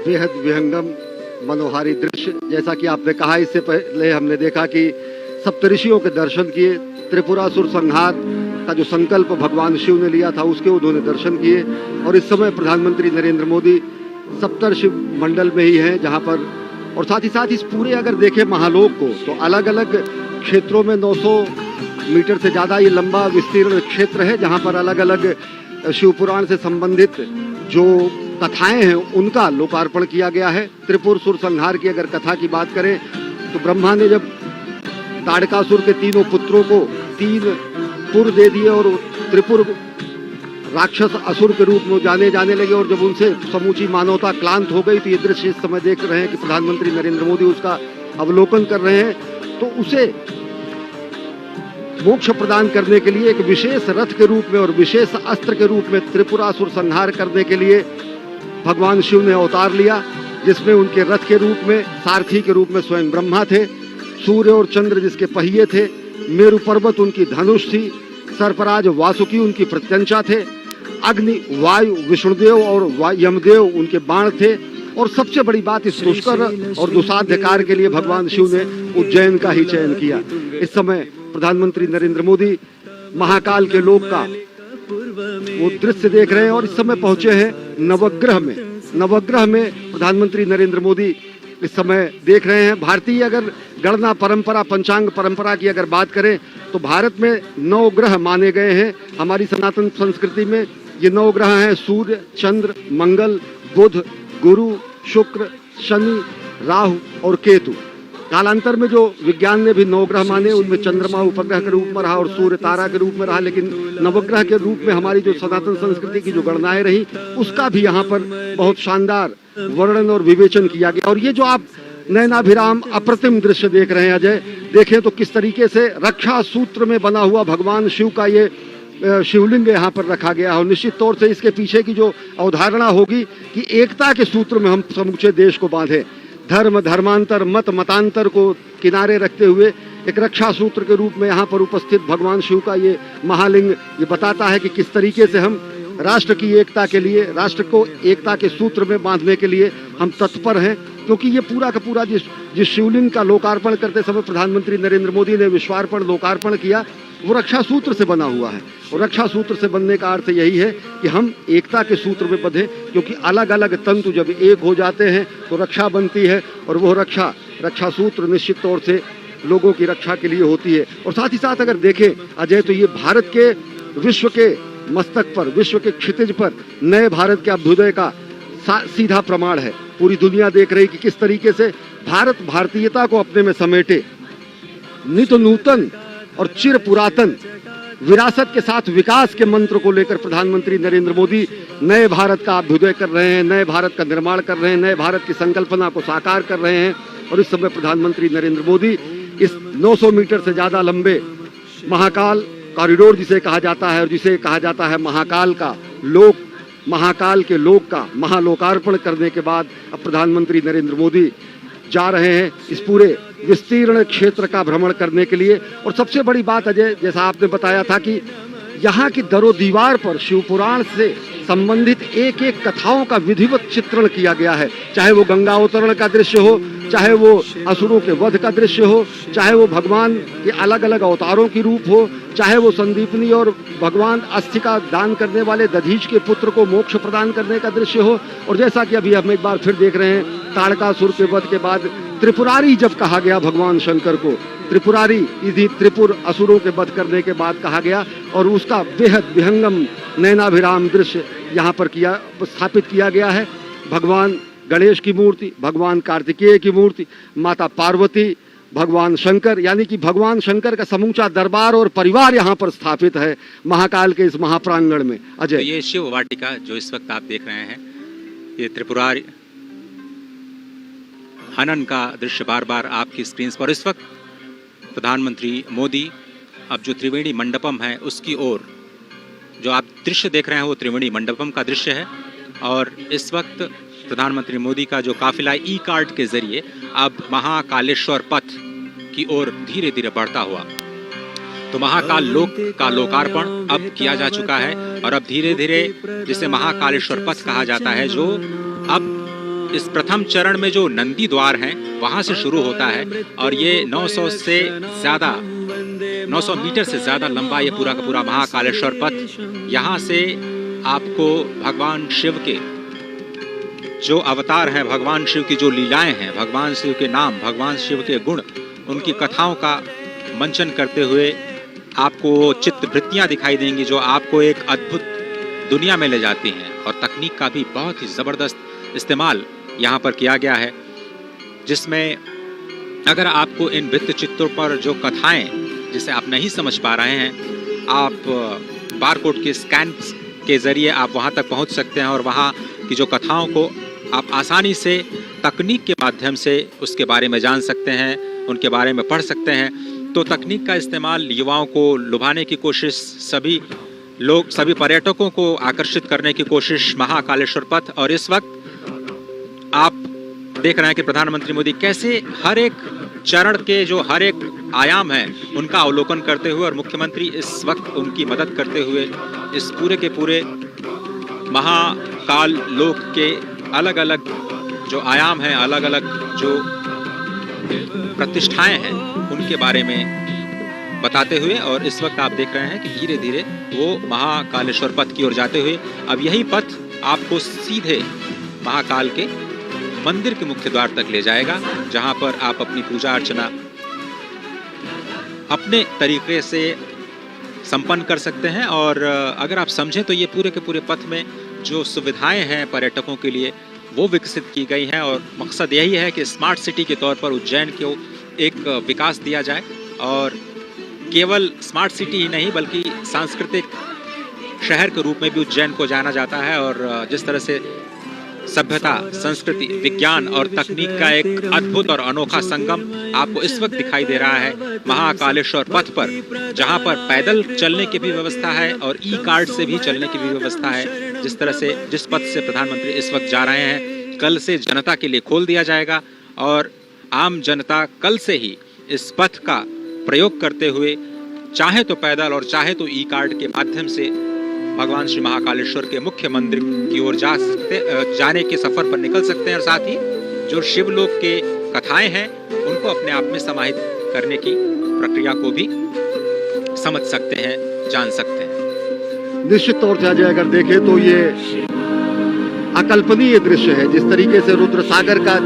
बेहद विहंगम मनोहारी दृश्य, जैसा कि आपने कहा, इससे पहले हमने देखा कि सप्तऋषियों के दर्शन किए, त्रिपुरासुर संहार का जो संकल्प भगवान शिव ने लिया था उसके उन्होंने दर्शन किए, और इस समय प्रधानमंत्री नरेंद्र मोदी सप्तर्षि मंडल में ही हैं, जहां पर, और साथ ही साथ इस पूरे अगर देखें महालोक को तो अलग अलग क्षेत्रों में 900 मीटर से ज़्यादा ये लंबा विस्तीर्ण क्षेत्र है, जहां पर अलग अलग शिवपुराण से संबंधित जो कथाएं हैं उनका लोकार्पण किया गया है। त्रिपुरासुर संहार की अगर कथा की बात करें तो ब्रह्मा ने जब ताड़कासुर के तीनों पुत्रों को 3 पुर दे दिए और त्रिपुर राक्षस असुर के रूप में जाने लगे और जब उनसे समूची मानवता क्लांत हो गई, तो ये दृश्य इस समय देख रहे हैं कि प्रधानमंत्री नरेंद्र मोदी उसका अवलोकन कर रहे हैं। तो उसे मोक्ष प्रदान करने के लिए एक विशेष रथ के रूप में और विशेष अस्त्र के रूप में त्रिपुरासुर संहार करने के लिए भगवान शिव ने अवतार लिया, जिसमें उनके रथ के रूप में, सारथी के रूप में स्वयं ब्रह्मा थे, सूर्य और चंद्र जिसके पहिए थे, मेरु पर्वत उनकी धनुष थी, सर्पराज वासुकी उनकी प्रत्यंचा थे, अग्नि वायु विष्णुदेव और यमदेव उनके बाण थे, और सबसे बड़ी बात, इस दुष्कर और दुसाध्य कार्य के लिए भगवान शिव ने उज्जैन का ही चयन किया। इस समय प्रधानमंत्री नरेंद्र मोदी महाकाल के लोक का वो दृश्य देख रहे हैं और इस समय पहुंचे हैं नवग्रह में। नवग्रह में प्रधानमंत्री नरेंद्र मोदी इस समय देख रहे हैं। भारतीय अगर गणना परंपरा, पंचांग परंपरा की अगर बात करें तो भारत में 9 ग्रह माने गए हैं। हमारी सनातन संस्कृति में ये 9 ग्रह हैं: सूर्य, चंद्र, मंगल, बुध, गुरु, शुक्र, शनि, राहु और केतु। कालांतर में जो विज्ञान ने भी 9 ग्रह माने, उनमें चंद्रमा उपग्रह के रूप में रहा और सूर्य तारा के रूप में रहा, लेकिन नवग्रह के रूप में हमारी जो सनातन संस्कृति की जो गणनाएं रही, उसका भी यहाँ पर बहुत शानदार वर्णन और विवेचन किया गया। और ये जो आप नयनाभिराम अप्रतिम दृश्य देख रहे हैं अजय, देखें तो किस तरीके से रक्षा सूत्र में बना हुआ भगवान शिव का ये शिवलिंग यहाँ पर रखा गया है। और निश्चित तौर से इसके पीछे की जो अवधारणा होगी कि एकता के सूत्र में हम समूचे देश को बांधे, धर्म धर्मांतर मत मतांतर को किनारे रखते हुए एक रक्षा सूत्र के रूप में यहाँ पर उपस्थित भगवान शिव का ये महालिंग ये बताता है कि किस तरीके से हम राष्ट्र की एकता के लिए, राष्ट्र को एकता के सूत्र में बांधने के लिए हम तत्पर हैं। क्योंकि ये पूरा का पूरा जिस शिवलिंग का लोकार्पण करते समय प्रधानमंत्री नरेंद्र मोदी ने विश्वार्पण लोकार्पण किया, वो रक्षा सूत्र से बना हुआ है। और रक्षा सूत्र से बनने का अर्थ यही है कि हम एकता के सूत्र में बंधे, क्योंकि अलग अलग तंतु जब एक हो जाते हैं तो रक्षा बनती है, और वो रक्षा सूत्र निश्चित तौर से लोगों की रक्षा के लिए होती है। और साथ ही साथ अगर देखें अजय, तो ये भारत के विश्व के मस्तक पर, विश्व के क्षितिज पर नए भारत के अभ्युदय का सीधा प्रमाण है। पूरी दुनिया देख रही कि किस तरीके से भारत भारतीयता को अपने में समेटे, नित नूतन और चिर पुरातन विरासत के साथ विकास के मंत्र को लेकर प्रधानमंत्री नरेंद्र मोदी नए भारत का अभ्युदय कर रहे हैं, नए भारत का निर्माण कर रहे हैं, नए भारत की संकल्पना को साकार कर रहे हैं। और इस समय प्रधानमंत्री नरेंद्र मोदी इस 900 मीटर से ज्यादा लंबे महाकाल कॉरिडोर जिसे कहा जाता है, और जिसे कहा जाता है महाकाल का लोक, महाकाल के लोक का महालोकार्पण करने के बाद अब प्रधानमंत्री नरेंद्र मोदी जा रहे हैं इस पूरे विस्तीर्ण क्षेत्र का भ्रमण करने के लिए। और सबसे बड़ी बात अजय, जैसा आपने बताया था कि यहाँ की दरो दीवार पर शिवपुराण से संबंधित एक एक कथाओं का विधिवत चित्रण किया गया है। चाहे वो गंगा अवतरण का दृश्य हो, चाहे वो असुरों के वध का दृश्य हो, चाहे वो भगवान के अलग अलग अवतारों की रूप हो, चाहे वो संदीपनी और भगवान अस्थि का दान करने वाले दधीच के पुत्र को मोक्ष प्रदान करने का दृश्य हो। और जैसा कि अभी हम एक बार फिर देख रहे हैं, ताड़कासुर के वध के बाद त्रिपुरारी जब कहा गया भगवान शंकर को, त्रिपुरारी इसी त्रिपुर असुरों के वध करने के बाद कहा गया, और उसका बेहद विहंगम नयनाभिराम दृश्य यहाँ पर स्थापित किया गया है। भगवान गणेश की मूर्ति, भगवान कार्तिकेय की मूर्ति, माता पार्वती, भगवान शंकर, यानी कि भगवान शंकर का समूचा दरबार और परिवार यहाँ पर स्थापित है महाकाल के इस महाप्रांगण में। अजय, तो ये शिव वाटिका जो इस वक्त आप देख रहे हैं, ये त्रिपुरारी हनन का दृश्य बार बार आपकी स्क्रीन पर। इस वक्त प्रधानमंत्री मोदी अब जो त्रिवेणी मंडपम है उसकी ओर, जो आप दृश्य देख रहे हैं वो त्रिवेणी मंडपम का दृश्य है। और इस वक्त प्रधानमंत्री मोदी का जो काफिला ई कार्ट के जरिए अब महाकालेश्वर पथ की ओर धीरे धीरे बढ़ता हुआ, तो महाकाल लोक का लोकार्पण अब किया जा चुका है। और अब धीरे धीरे जिसे महाकालेश्वर पथ कहा जाता है, जो अब इस प्रथम चरण में जो नंदी द्वार हैं वहां से शुरू होता है, और ये 900 मीटर से ज्यादा लंबा ये पूरा का पूरा महाकालेश्वर पथ, यहाँ से आपको भगवान शिव के जो अवतार हैं, भगवान शिव की जो लीलाएं हैं, भगवान शिव के नाम, भगवान शिव के गुण, उनकी कथाओं का मंचन करते हुए आपको चित्रवृत्तियां दिखाई देंगी, जो आपको एक अद्भुत दुनिया में ले जाती हैं। और तकनीक का भी बहुत ही जबरदस्त इस्तेमाल यहाँ पर किया गया है, जिसमें अगर आपको इन वृत्त चित्रों पर जो कथाएं जिसे आप नहीं समझ पा रहे हैं, आप बारकोड के स्कैन के ज़रिए आप वहाँ तक पहुँच सकते हैं और वहाँ की जो कथाओं को आप आसानी से तकनीक के माध्यम से उसके बारे में जान सकते हैं, उनके बारे में पढ़ सकते हैं। तो तकनीक का इस्तेमाल युवाओं को लुभाने की कोशिश, सभी पर्यटकों को आकर्षित करने की कोशिश, महाकालेश्वर पथ। और इस वक्त आप देख रहे हैं कि प्रधानमंत्री मोदी कैसे हर एक चरण के जो हर एक आयाम है उनका अवलोकन करते हुए और मुख्यमंत्री इस वक्त उनकी मदद करते हुए इस पूरे के पूरे महाकाल लोक के अलग अलग जो आयाम हैं, अलग अलग जो प्रतिष्ठाएं हैं उनके बारे में बताते हुए, और इस वक्त आप देख रहे हैं कि धीरे धीरे वो महाकालेश्वर पथ की ओर जाते हुए अब यही पथ आपको सीधे महाकाल के मंदिर के मुख्य द्वार तक ले जाएगा, जहां पर आप अपनी पूजा अर्चना अपने तरीके से संपन्न कर सकते हैं। और अगर आप समझें तो ये पूरे के पूरे पथ में जो सुविधाएं हैं पर्यटकों के लिए वो विकसित की गई हैं, और मकसद यही है कि स्मार्ट सिटी के तौर पर उज्जैन को एक विकास दिया जाए, और केवल स्मार्ट सिटी ही नहीं बल्कि सांस्कृतिक शहर के रूप में भी उज्जैन को जाना जाता है। और जिस तरह से सभ्यता, संस्कृति, विज्ञान और तकनीक का एक अद्भुत और अनोखा संगम आपको इस वक्त दिखाई दे रहा है महाकालेश्वर पथ पर, जहां पर पैदल चलने की भी व्यवस्था है और ई कार्ड से भी चलने की भी व्यवस्था है। जिस तरह से जिस पथ से प्रधानमंत्री इस वक्त जा रहे हैं, कल से जनता के लिए खोल दिया जाएगा, और आम जनता कल से ही इस पथ का प्रयोग करते हुए चाहे तो पैदल और चाहे तो ई कार्ड के माध्यम से भगवान श्री महाकालेश्वर के मुख्य मंदिर की ओर जाने के सफर पर निकल सकते हैं, और साथ ही जो शिवलोक के कथाएं हैं उनको अपने आप में समाहित करने की प्रक्रिया को भी समझ सकते हैं, जान सकते हैं। निश्चित तौर से अजय अगर देखें तो ये अकल्पनीय दृश्य है। जिस तरीके से रुद्र सागर का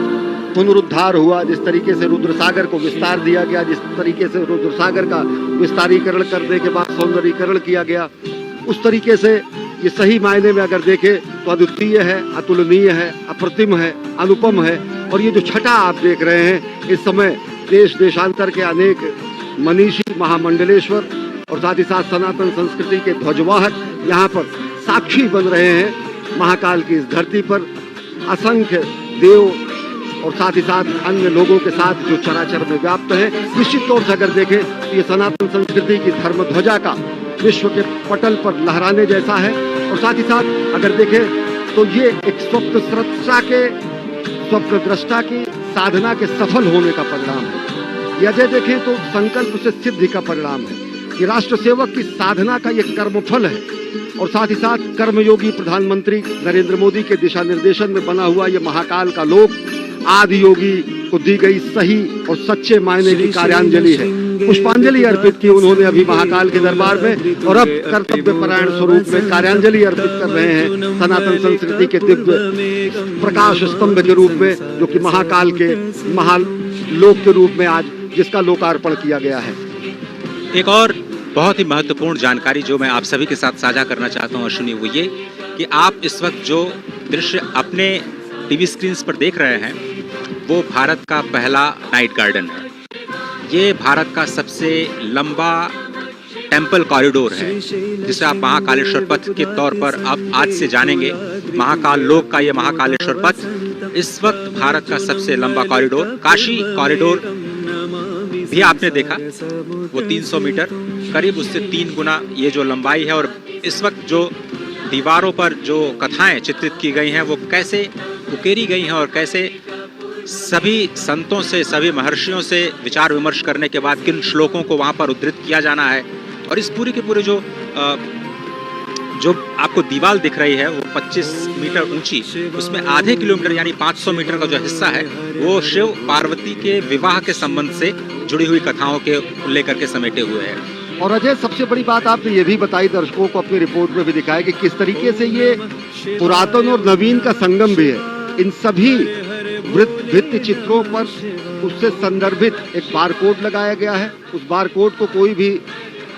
पुनरुद्धार हुआ, जिस तरीके से रुद्र सागर को विस्तार दिया गया, जिस तरीके से रुद्र सागर का विस्तारीकरण करने के बाद सौंदर्यीकरण किया गया, उस तरीके से ये सही मायने में अगर देखें तो अद्वितीय है, अतुलनीय है, अप्रतिम है, अनुपम है। और ये जो छटा आप देख रहे हैं, इस समय देश देशांतर के अनेक मनीषी, महामंडलेश्वर और साथ ही साथ सनातन संस्कृति के ध्वजवाहक यहाँ पर साक्षी बन रहे हैं। महाकाल की इस धरती पर असंख्य देव और साथ ही साथ अन्य लोगों के साथ जो चराचर में व्याप्त है, निश्चित तौर से अगर देखें तो ये सनातन संस्कृति की धर्म ध्वजा का विश्व के पटल पर लहराने जैसा है। और साथ ही साथ अगर देखें तो ये एक स्वप्न दृष्टा की साधना के सफल होने का परिणाम है। ये अजय देखें तो संकल्प से सिद्धि का परिणाम है। ये राष्ट्र सेवक की साधना का ये कर्मफल है। और साथ ही साथ कर्मयोगी प्रधानमंत्री नरेंद्र मोदी के दिशा निर्देशन में बना हुआ ये महाकाल का लोक आदि योगी को दी गई सही और सच्चे मायने की कार्यांजलि है। पुष्पांजलि अर्पित की उन्होंने अभी महाकाल के दरबार में, और अब कर्तव्य परायण स्वरूप में कार्यांजलि अर्पित कर रहे हैं सनातन संस्कृति के दिव्य प्रकाश स्तंभ के रूप में, जो कि महाकाल के महालोक के रूप में आज जिसका लोकार्पण किया गया है। एक और बहुत ही महत्वपूर्ण जानकारी जो मैं आप सभी के साथ साझा करना चाहता हूँ अश्विनी, वो ये कि आप इस वक्त जो दृश्य अपने टीवी स्क्रीन पर देख रहे हैं वो भारत का पहला नाइट गार्डन है। ये भारत का सबसे लंबा टेम्पल कॉरिडोर है, जिसे आप महाकालेश्वर पथ के तौर पर अब आज से जानेंगे। महाकाल लोक का ये महाकालेश्वर पथ इस वक्त भारत का सबसे लंबा कॉरिडोर, काशी कॉरिडोर भी आपने देखा, वो 300 मीटर करीब उससे 3 गुना ये जो लंबाई है। और इस वक्त जो दीवारों पर जो कथाएं चित्रित की गई हैं वो कैसे उकेरी गई हैं और कैसे सभी संतों से, सभी महर्षियों से विचार विमर्श करने के बाद किन श्लोकों को वहाँ पर उद्धृत किया जाना है। और इस पूरे के पूरे जो आपको दीवार दिख रही है वो 25 मीटर ऊंची, उसमें आधे किलोमीटर यानी 500 मीटर का जो हिस्सा है वो शिव पार्वती के विवाह के संबंध से जुड़ी हुई कथाओं के लेकर के समेटे हुए हैं। और अजय सबसे बड़ी बात आपने ये भी बताई, दर्शकों को अपनी रिपोर्ट में भी दिखाया कि किस तरीके से ये पुरातन और नवीन का संगम भी है। इन सभी भित्ति चित्रों पर उससे संदर्भित एक बारकोड लगाया गया है। उस बारकोड को कोई भी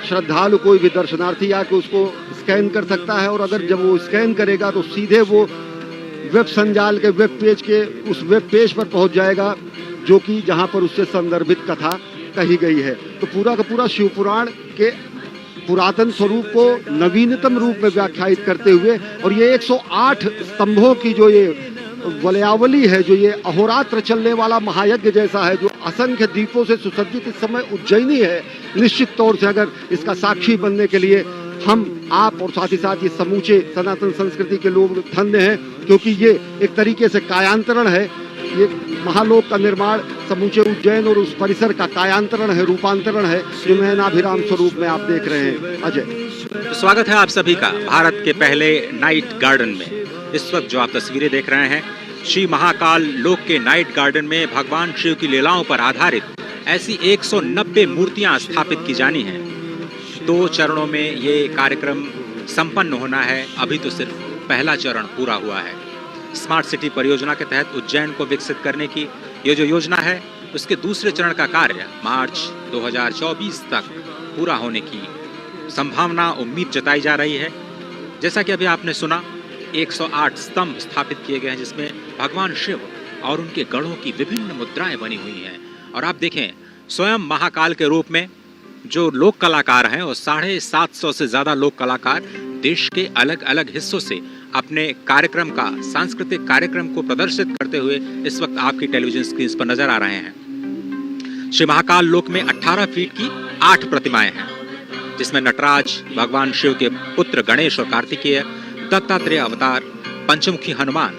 श्रद्धालु, कोई भी दर्शनार्थी आके उसको स्कैन कर सकता है, और अगर जब वो स्कैन करेगा तो सीधे वो वेब संजाल के वेब पेज के उस वेब पेज पर पहुंच जाएगा, जो कि जहां पर उससे संदर्भित कथा कही गई है। तो पूरा का पूरा शिव पुराण के पुरातन स्वरूप को नवीनतम रूप में व्याख्यायित करते हुए, और ये 108 स्तंभों की जो ये वलयावली है, जो ये अहोरात्र चलने वाला महायज्ञ जैसा है, जो असंख्य दीपों से सुसज्जित इस समय उज्जैनी है, निश्चित तौर से अगर इसका साक्षी बनने के लिए हम, आप और साथ ही साथ ये समूचे सनातन संस्कृति के लोग धन्य हैं, क्योंकि ये एक तरीके से कायांतरण है। ये महालोक का निर्माण समूचे उज्जैन और उस परिसर का कायांतरण है, रूपांतरण है, जो नयनाभिराम स्वरूप में आप देख रहे हैं। अजय, स्वागत है आप सभी का भारत के पहले नाइट गार्डन में। इस वक्त जो आप तस्वीरें देख रहे हैं, श्री महाकाल लोक के नाइट गार्डन में भगवान शिव की लीलाओं पर आधारित ऐसी 190 मूर्तियां स्थापित की जानी हैं। 2 चरणों में ये कार्यक्रम संपन्न होना है। अभी तो सिर्फ पहला चरण पूरा हुआ है। स्मार्ट सिटी परियोजना के तहत उज्जैन को विकसित करने की ये जो योजना है, उसके दूसरे चरण का कार्य मार्च 2024 तक पूरा होने की संभावना, उम्मीद जताई जा रही है। जैसा कि अभी आपने सुना, 108 स्तंभ स्थापित किए गए हैं, जिसमें भगवान शिव और उनके गढ़ों की विभिन्न मुद्राएं बनी हुई हैं। और आप देखें, स्वयं महाकाल के रूप में जो लोक कलाकार हैं, और 750 से ज्यादा लोक कलाकार देश के अलग अलग हिस्सों से अपने कार्यक्रम का, सांस्कृतिक कार्यक्रम को प्रदर्शित करते हुए इस वक्त आपकी टेलीविजन स्क्रीन पर नजर आ रहे हैं। श्री महाकाल लोक में 18 फीट की 8 प्रतिमाएं हैं, जिसमें नटराज, भगवान शिव के पुत्र गणेश और कार्तिकेय, दत्तात्रेय अवतार, पंचमुखी हनुमान,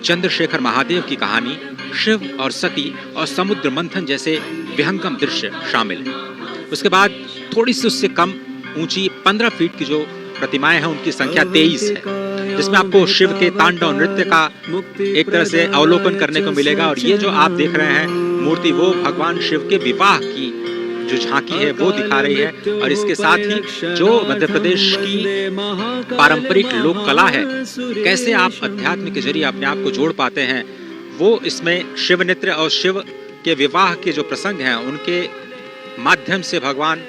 चंद्रशेखर महादेव की कहानी, शिव और सती और समुद्र मंथन जैसे विहंगम दृश्य शामिल हैं। उसके बाद थोड़ी सी उससे कम ऊंची 15 फीट की जो प्रतिमाएं हैं, उनकी संख्या 23 है, जिसमें आपको शिव के तांडव नृत्य का एक तरह से अवलोकन करने को मिलेगा। और ये जो आप देख रहे हैं मूर्ति, वो भगवान शिव के विवाह की जो झांकी है वो दिखा रही है। और इसके साथ ही जो मध्य प्रदेश की पारंपरिक लोक कला है, कैसे आप अध्यात्म के जरिए अपने आप को जोड़ पाते हैं, वो इसमें शिव नृत्य और शिव के विवाह के जो प्रसंग हैं, उनके माध्यम से भगवान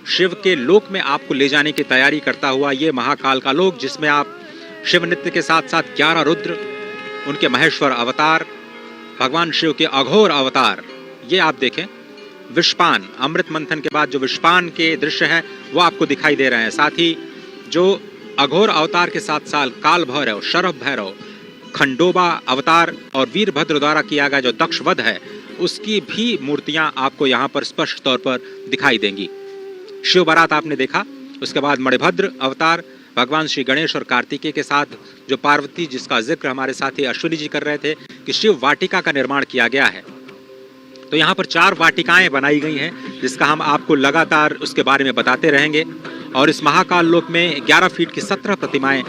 शिव के लोक में आपको ले जाने की तैयारी करता हुआ ये महाकाल का लोक, जिसमें आप शिव नृत्य के साथ साथ 11 रुद्र, उनके महेश्वर अवतार, भगवान शिव के अघोर अवतार, ये आप देखें। विषपान, अमृत मंथन के बाद जो विषपान के दृश्य हैं वो आपको दिखाई दे रहे हैं। साथ ही जो अघोर अवतार के साथ साथ काल भैरव, शरभ भैरव, खंडोबा अवतार और वीरभद्र द्वारा किया गया जो दक्ष वध है, उसकी भी मूर्तियां आपको यहाँ पर स्पष्ट तौर पर दिखाई देंगी। शिव बारात आपने देखा, उसके बाद मणिभद्र अवतार, भगवान श्री गणेश और कार्तिकेय के साथ जो पार्वती, जिसका जिक्र हमारे साथी अश्विनी जी कर रहे थे कि शिव वाटिका का निर्माण किया गया है। तो यहाँ पर 4 वाटिकाएं बनाई गई हैं, जिसका हम आपको लगातार उसके बारे में बताते रहेंगे। और इस महाकाल लोक में 11 फीट की 17 प्रतिमाएं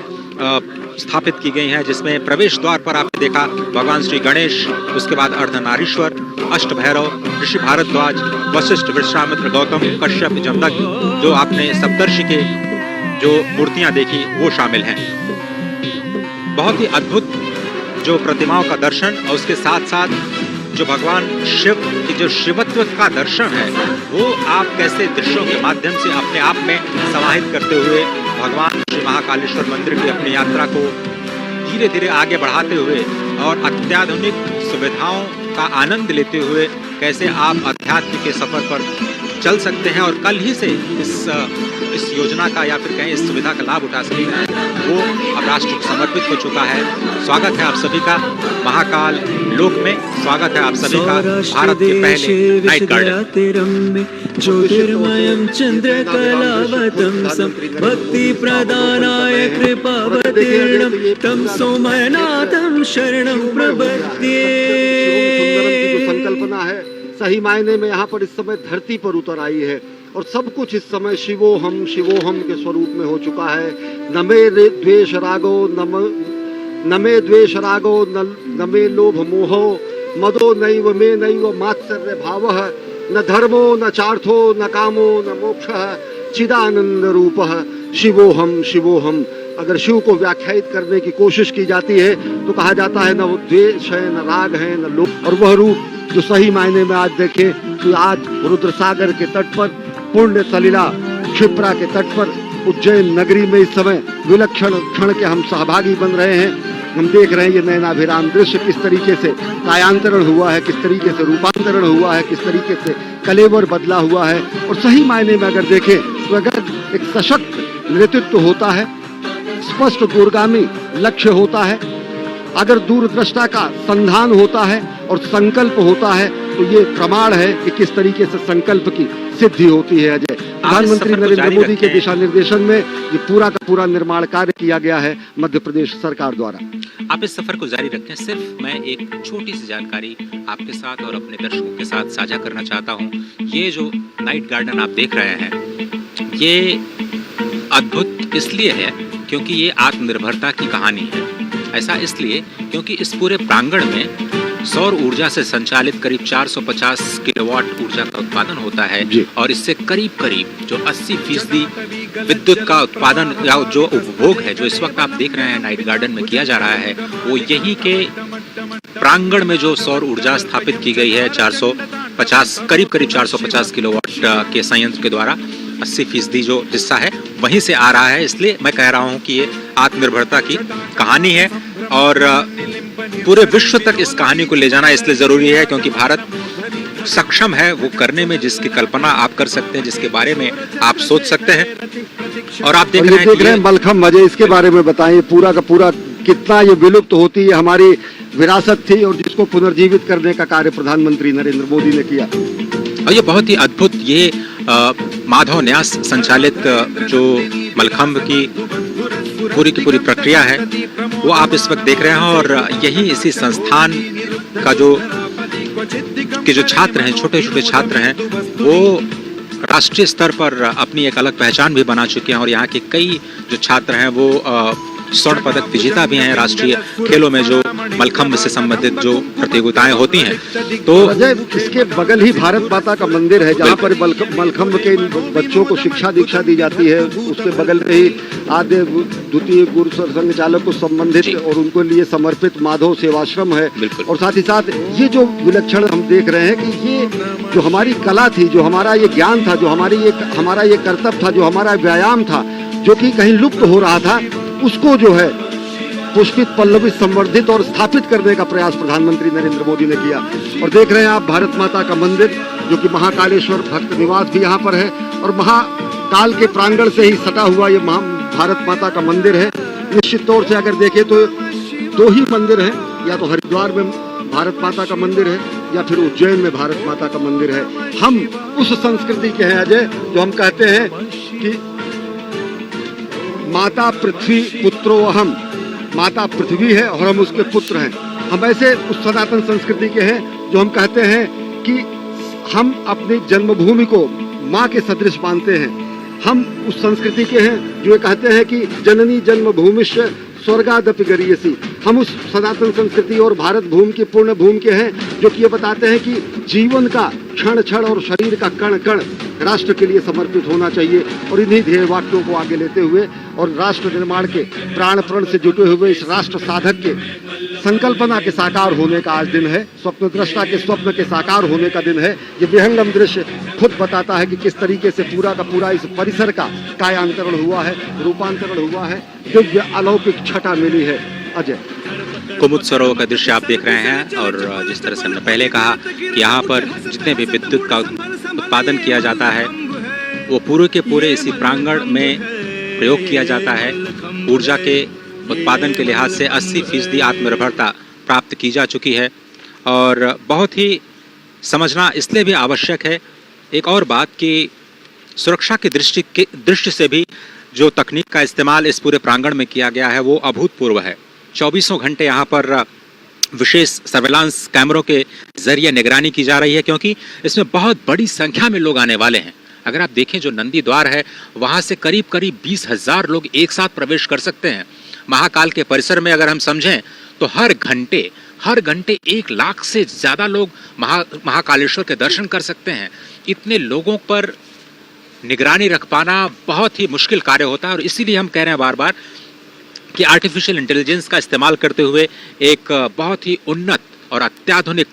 स्थापित की गई हैं, जिसमें प्रवेश द्वार पर आपने देखा भगवान श्री गणेश, उसके बाद अर्धनारीश्वर, अष्ट भैरव, ऋषि भारद्वाज, वशिष्ठ, विश्वामित्र, गौतम, कश्यप, जमदग्नि, जो आपने सप्तर्षि के जो मूर्तियां देखी वो शामिल हैं। बहुत ही अद्भुत जो प्रतिमाओं का दर्शन, और उसके साथ साथ जो भगवान शिव की जो शिवत्व का दर्शन है, वो आप कैसे दृश्यों के माध्यम से अपने आप में समाहित करते हुए भगवान श्री महाकालेश्वर मंदिर की अपनी यात्रा को धीरे धीरे आगे बढ़ाते हुए और अत्याधुनिक सुविधाओं का आनंद लेते हुए कैसे आप अध्यात्म के सफर पर चल सकते हैं, और कल ही से इस योजना का या फिर कहें इस सुविधा का लाभ उठा सकते हैं, वो अब राष्ट्र को समर्पित हो चुका है। स्वागत है आप सभी का महाकाल लोक में, स्वागत है आप सभी का भारत के पहले नाइट गार्डन। ज्योतिर्मयं चंद्रकलावतंसं भक्ति प्रदानाय कृपावतीर्णं तं सोमनाथं शरणं प्रपद्ये। संकल्पना है, सही मायने में यहाँ पर इस समय धरती पर उतर आई है, और सब कुछ इस समय शिवोहम शिवोहम के स्वरूप में हो चुका है। न मे द्वेष रागो न मे द्वेष रागो न मे लोभ मोहो मदो नैव मे नैव मात्सर्य भावः न धर्मो न चार्थो न कामो न मोक्षः चिदानंद रूपः शिवोहम शिवोहम। अगर शिव को व्याख्यायित करने की कोशिश की जाती है तो कहा जाता है न वो द्वेष है, न राग है, न लोभ, और वह रूप जो सही मायने में आज देखें तो आज रुद्र सागर के तट पर, पुण्य सलिला क्षिप्रा के तट पर, उज्जैन नगरी में इस समय विलक्षण क्षण के हम सहभागी बन रहे हैं। हम देख रहे हैं ये नयनाभिराम दृश्य, किस तरीके से कायांतरण हुआ है, किस तरीके से रूपांतरण हुआ है, किस तरीके से कलेवर बदला हुआ है। और सही मायने में अगर देखें तो अगर एक सशक्त नेतृत्व होता है, स्पष्ट दूरगामी लक्ष्य होता है, अगर दूरदृष्टा का संधान होता है और संकल्प होता है तो ये प्रमाण है कि किस तरीके से संकल्प की सिद्धि होती है। अजय, प्रधानमंत्री नरेंद्र मोदी के दिशा निर्देशन में ये पूरा का पूरा निर्माण कार्य किया गया है मध्य प्रदेश सरकार द्वारा। आप इस सफर को जारी रखें। सिर्फ मैं एक छोटी सी जानकारी आपके साथ और अपने दर्शकों के साथ साझा करना चाहता हूं। ये जो नाइट गार्डन आप देख रहे हैं, ये अद्भुत इसलिए है क्योंकि ये आत्मनिर्भरता की कहानी है। ऐसा इसलिए क्योंकि इस पूरे प्रांगण में सौर ऊर्जा से संचालित करीब 450 किलोवाट ऊर्जा का उत्पादन होता है और इससे करीब करीब जो 80% विद्युत का उत्पादन या जो उपभोग है, जो इस वक्त आप देख रहे हैं नाइट गार्डन में किया जा रहा है, वो यही के प्रांगण में जो सौर ऊर्जा स्थापित की गई है 450 करीब 450 किलोवाट के संयंत्र के द्वारा 80% जो हिस्सा है वहीं से आ रहा है। इसलिए मैं कह रहा हूं कि ये आत्मनिर्भरता की कहानी है और पूरे विश्व तक इस कहानी को ले जाना इसलिए जरूरी है क्योंकि भारत सक्षम है वो करने में जिसकी कल्पना आप कर सकते हैं, जिसके बारे में आप सोच सकते हैं। और आप देख रहे हैं मलखम्ब, अजय इसके बारे में बताएं, पूरा का पूरा कितना ये विलुप्त होती है हमारी विरासत थी और जिसको पुनर्जीवित करने का कार्य प्रधानमंत्री नरेंद्र मोदी ने किया। और ये बहुत ही अद्भुत, ये माधव न्यास संचालित जो मलखम्ब की पूरी प्रक्रिया है वो आप इस वक्त देख रहे हैं और यही इसी संस्थान का जो छात्र हैं, छोटे छोटे छात्र हैं, वो राष्ट्रीय स्तर पर अपनी एक अलग पहचान भी बना चुके हैं और यहाँ के कई जो छात्र हैं वो स्वर्ण पदक विजेता भी हैं राष्ट्रीय खेलों में जो मलखम्ब से संबंधित जो प्रतियोगिताएं होती हैं। तो इसके बगल ही भारत माता का मंदिर है जहाँ पर मलखम्ब के बच्चों को शिक्षा दीक्षा दी जाती है। उसके बगल में ही आद्य द्वितीय गुरु संघ चालक को संबंधित और उनको लिए समर्पित माधव सेवाश्रम है। और साथ ही साथ ये जो विलक्षण हम देख रहे हैं कि ये जो हमारी कला थी, जो हमारा ये ज्ञान था, जो हमारा ये कर्तव्य था, जो हमारा व्यायाम था, जो कि कहीं लुप्त हो रहा था, उसको जो है पुष्पित पल्लवित संवर्धित और स्थापित करने का प्रयास प्रधानमंत्री नरेंद्र मोदी ने किया। और देख रहे हैं आप भारत माता का मंदिर जो कि महाकालेश्वर भक्त निवास भी यहाँ पर है और महाकाल के प्रांगण से ही सटा हुआ ये भारत माता का मंदिर है। निश्चित तौर से अगर देखें तो दो ही मंदिर है, या तो हरिद्वार में भारत माता का मंदिर है या फिर उज्जैन में भारत माता का मंदिर है। हम उस संस्कृति के हैं अजय जो हम कहते हैं कि माता पृथ्वी पुत्रो अहम, माता पृथ्वी है और हम उसके पुत्र हैं। हम ऐसे उस सनातन संस्कृति के हैं जो हम कहते हैं कि हम अपनी जन्मभूमि को माँ के सदृश मानते हैं। हम उस संस्कृति के हैं जो ये कहते हैं कि जननी जन्मभूमिश्च स्वर्गादपि गरीयसी। हम उस सनातन संस्कृति और भारत भूमि की पूर्ण भूमि के हैं जो कि ये बताते हैं कि जीवन का क्षण क्षण और शरीर का कण कण राष्ट्र के लिए समर्पित होना चाहिए। और इन्हीं ध्येय वाक्यों को आगे लेते हुए और राष्ट्र निर्माण के प्राण प्रण से जुटे हुए इस राष्ट्र साधक के संकल्पना के साकार होने का आज दिन है, स्वप्न दृष्टा के स्वप्न के साकार होने का दिन है। ये विहंगम दृश्य खुद बताता है कि किस तरीके से पूरा का पूरा इस परिसर का कायांतरण हुआ है, रूपांतरण हुआ है, दिव्य अलौकिक छटा मिली है। अजय, कुमुद सरोवर का दृश्य आप देख रहे हैं और जिस तरह से हमने पहले कहा कि यहाँ पर जितने भी विद्युत का उत्पादन किया जाता है वो पूरे के पूरे इसी प्रांगण में प्रयोग किया जाता है। ऊर्जा के उत्पादन के लिहाज से 80% आत्मनिर्भरता प्राप्त की जा चुकी है और बहुत ही समझना इसलिए भी आवश्यक है एक और बात कि सुरक्षा की दृष्टि से भी जो तकनीक का इस्तेमाल इस पूरे प्रांगण में किया गया है वो अभूतपूर्व है। 24 घंटे यहाँ पर विशेष सर्वेलांस कैमरों के जरिए निगरानी की जा रही है क्योंकि इसमें बहुत बड़ी संख्या में लोग आने वाले हैं। अगर आप देखें जो नंदी द्वार है वहाँ से करीब 20,000 लोग एक साथ प्रवेश कर सकते हैं। महाकाल के परिसर में अगर हम समझें तो हर घंटे 1 लाख से ज़्यादा लोग महाकालेश्वर के दर्शन कर सकते हैं। इतने लोगों पर निगरानी रख पाना बहुत ही मुश्किल कार्य होता है और इसीलिए हम कह रहे हैं बार बार कि आर्टिफिशियल इंटेलिजेंस का इस्तेमाल करते हुए एक बहुत ही उन्नत और अत्याधुनिक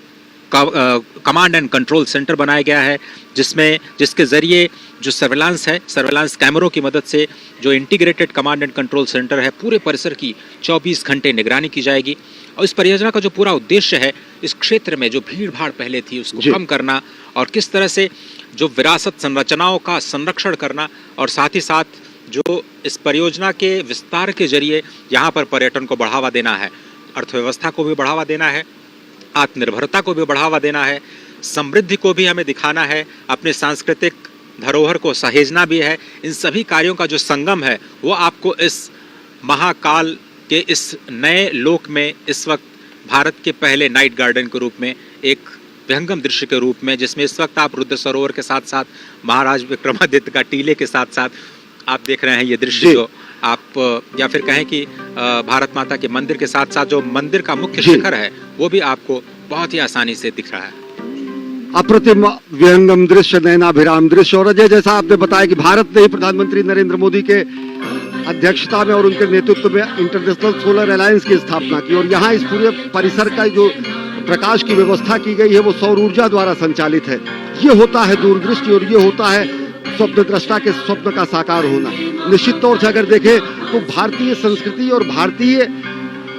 कमांड एंड कंट्रोल सेंटर बनाया गया है जिसके ज़रिए जो सर्वेलांस कैमरों की मदद से जो integrated command and control centre है पूरे परिसर की 24 घंटे निगरानी की जाएगी। और इस परियोजना का जो पूरा उद्देश्य है इस क्षेत्र में जो भीड़ भाड़ पहले थी उसको जी। कम करना और किस तरह से जो विरासत संरचनाओं का संरक्षण करना और साथ ही साथ जो इस परियोजना के विस्तार के जरिए यहाँ पर पर्यटन को बढ़ावा देना है, अर्थव्यवस्था को भी बढ़ावा देना है, आत्मनिर्भरता को भी बढ़ावा देना है, समृद्धि को भी हमें दिखाना है, अपने सांस्कृतिक धरोहर को सहेजना भी है। इन सभी कार्यों का जो संगम है वो आपको इस महाकाल के इस नए लोक में इस वक्त भारत के पहले नाइट गार्डन के रूप में, एक विहंगम दृश्य के रूप में, जिसमें इस वक्त आप रुद्र सरोवर के साथ साथ महाराज विक्रमादित्य का टीले के साथ साथ आप देख रहे हैं ये दृश्य, जो आप या फिर कहें कि भारत माता के मंदिर के साथ साथ जो मंदिर का मुख्य शिखर है वो भी आपको बहुत ही आसानी से दिख रहा है। अप्रतिम विहंगम दृश्य, नयनाभिराम दृश्य। और अजय, जैसा आपने बताया कि भारत ने ही प्रधानमंत्री नरेंद्र मोदी के अध्यक्षता में और उनके नेतृत्व में इंटरनेशनल सोलर अलायंस की स्थापना की, और यहाँ इस पूरे परिसर का जो प्रकाश की व्यवस्था की गई है वो सौर ऊर्जा द्वारा संचालित है। ये होता है दूरदृष्टि और ये होता है स्वप्न दृष्टा के स्वप्न का साकार होना। निश्चित तौर से अगर देखें तो भारतीय संस्कृति और भारतीय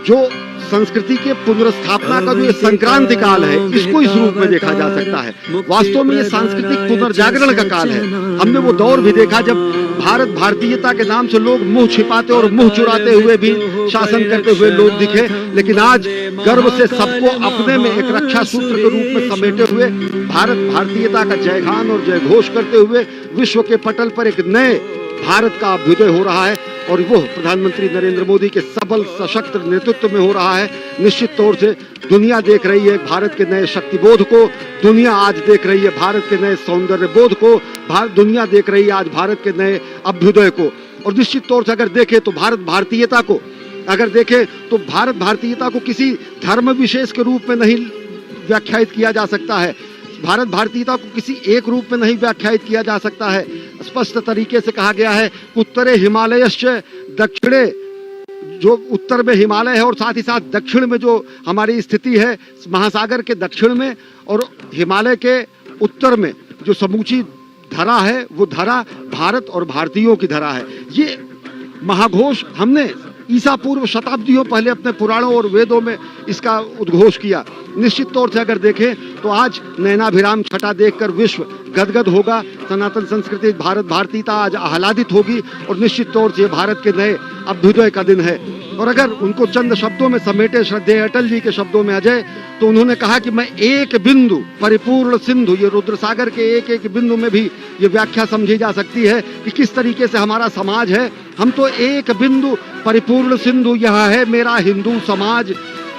जो संस्कृति के पुनर्स्थापना का जो ये संक्रांति काल है, इसको इस रूप में देखा जा सकता है। वास्तव में ये सांस्कृतिक पुनर्जागरण का काल है। हमने वो दौर भी देखा जब भारत भारतीयता के नाम से लोग मुंह छिपाते और मुंह चुराते हुए भी शासन करते हुए लोग दिखे, लेकिन आज गर्व से सबको अपने में एक रक्षा सूत्र के रूप में समेटे हुए भारत भारतीयता का जयगान और जयघोष करते हुए विश्व के पटल पर एक नए भारत का अभ्युदय हो रहा है, और वो प्रधानमंत्री नरेंद्र मोदी के सबल सशक्त नेतृत्व में हो रहा है। निश्चित तौर से दुनिया देख रही है भारत के नए शक्तिबोध को, दुनिया आज देख रही है भारत के नए सौंदर्य बोध को, दुनिया देख रही है आज भारत के नए अभ्युदय को। और निश्चित तौर से अगर देखें तो भारत भारतीयता को भारत भारतीयता को किसी धर्म विशेष के रूप में नहीं व्याख्यायित किया जा सकता है। भारत भारतीयता को किसी एक रूप में नहीं व्याख्यायित किया जा सकता है। स्पष्ट तरीके से कहा गया है, उत्तरे हिमालयश्च दक्षिणे, जो उत्तर में हिमालय है और साथ ही साथ दक्षिण में जो हमारी स्थिति है महासागर के दक्षिण में और हिमालय के उत्तर में जो समूची धरा है वो धरा भारत और भारतीयों की धरा है। ये महाघोष हमने ईसा पूर्व शताब्दियों पहले अपने पुराणों और वेदों में इसका उद्घोष किया। निश्चित तौर से अगर देखें तो आज नयनाभिराम छटा देखकर विश्व गदगद होगा, सनातन संस्कृति भारत भारतीयता आज आह्लादित होगी, और निश्चित तौर से भारत के नए अभ्युदय का दिन है। और अगर उनको चंद शब्दों में समेटे श्रद्धेय अटल जी के शब्दों में अजय, तो उन्होंने कहा कि मैं एक बिंदु परिपूर्ण सिंधु, ये रुद्र सागर के एक एक बिंदु में भी ये व्याख्या समझी जा सकती है कि किस तरीके से हमारा समाज है। हम तो एक बिंदु परिपूर्ण सिंधु, यह है मेरा हिंदू समाज,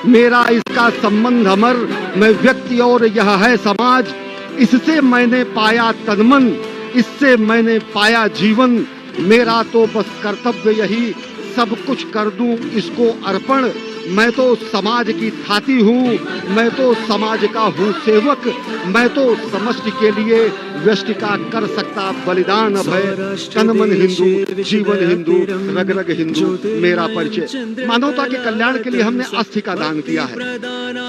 मेरा इसका संबंध अमर, मैं व्यक्ति और यह है समाज, इससे मैंने पाया तनमन, इससे मैंने पाया जीवन, मेरा तो बस कर्तव्य यही सब कुछ कर दूं इसको अर्पण, मैं तो समाज की थाती हूँ, मैं तो समाज का हूँ सेवक, मैं तो समष्टि के लिए व्यष्टि का कर सकता बलिदान, अभय तन मन हिंदू, जीवन हिंदू, रग रग हिंदू, मेरा परिचय। मानवता के कल्याण के लिए हमने अस्थि का दान किया है,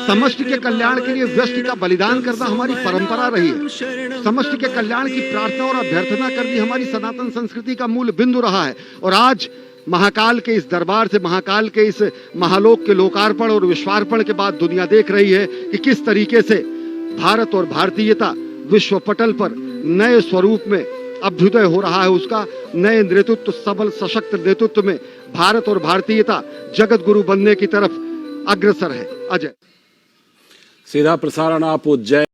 समष्टि के कल्याण के लिए व्यष्टि का बलिदान करना हमारी परंपरा रही है, समष्टि के कल्याण की प्रार्थना और अभ्यर्थना करनी हमारी सनातन संस्कृति का मूल बिंदु रहा है। और आज महाकाल के इस दरबार से, महाकाल के इस महालोक के लोकार्पण और विश्वार्पण के बाद दुनिया देख रही है कि किस तरीके से भारत और भारतीयता विश्व पटल पर नए स्वरूप में अभ्युदय हो रहा है। उसका नए नेतृत्व, सबल सशक्त नेतृत्व में भारत और भारतीयता जगत गुरु बनने की तरफ अग्रसर है। अजय, सीधा प्रसारण आप उज्जैन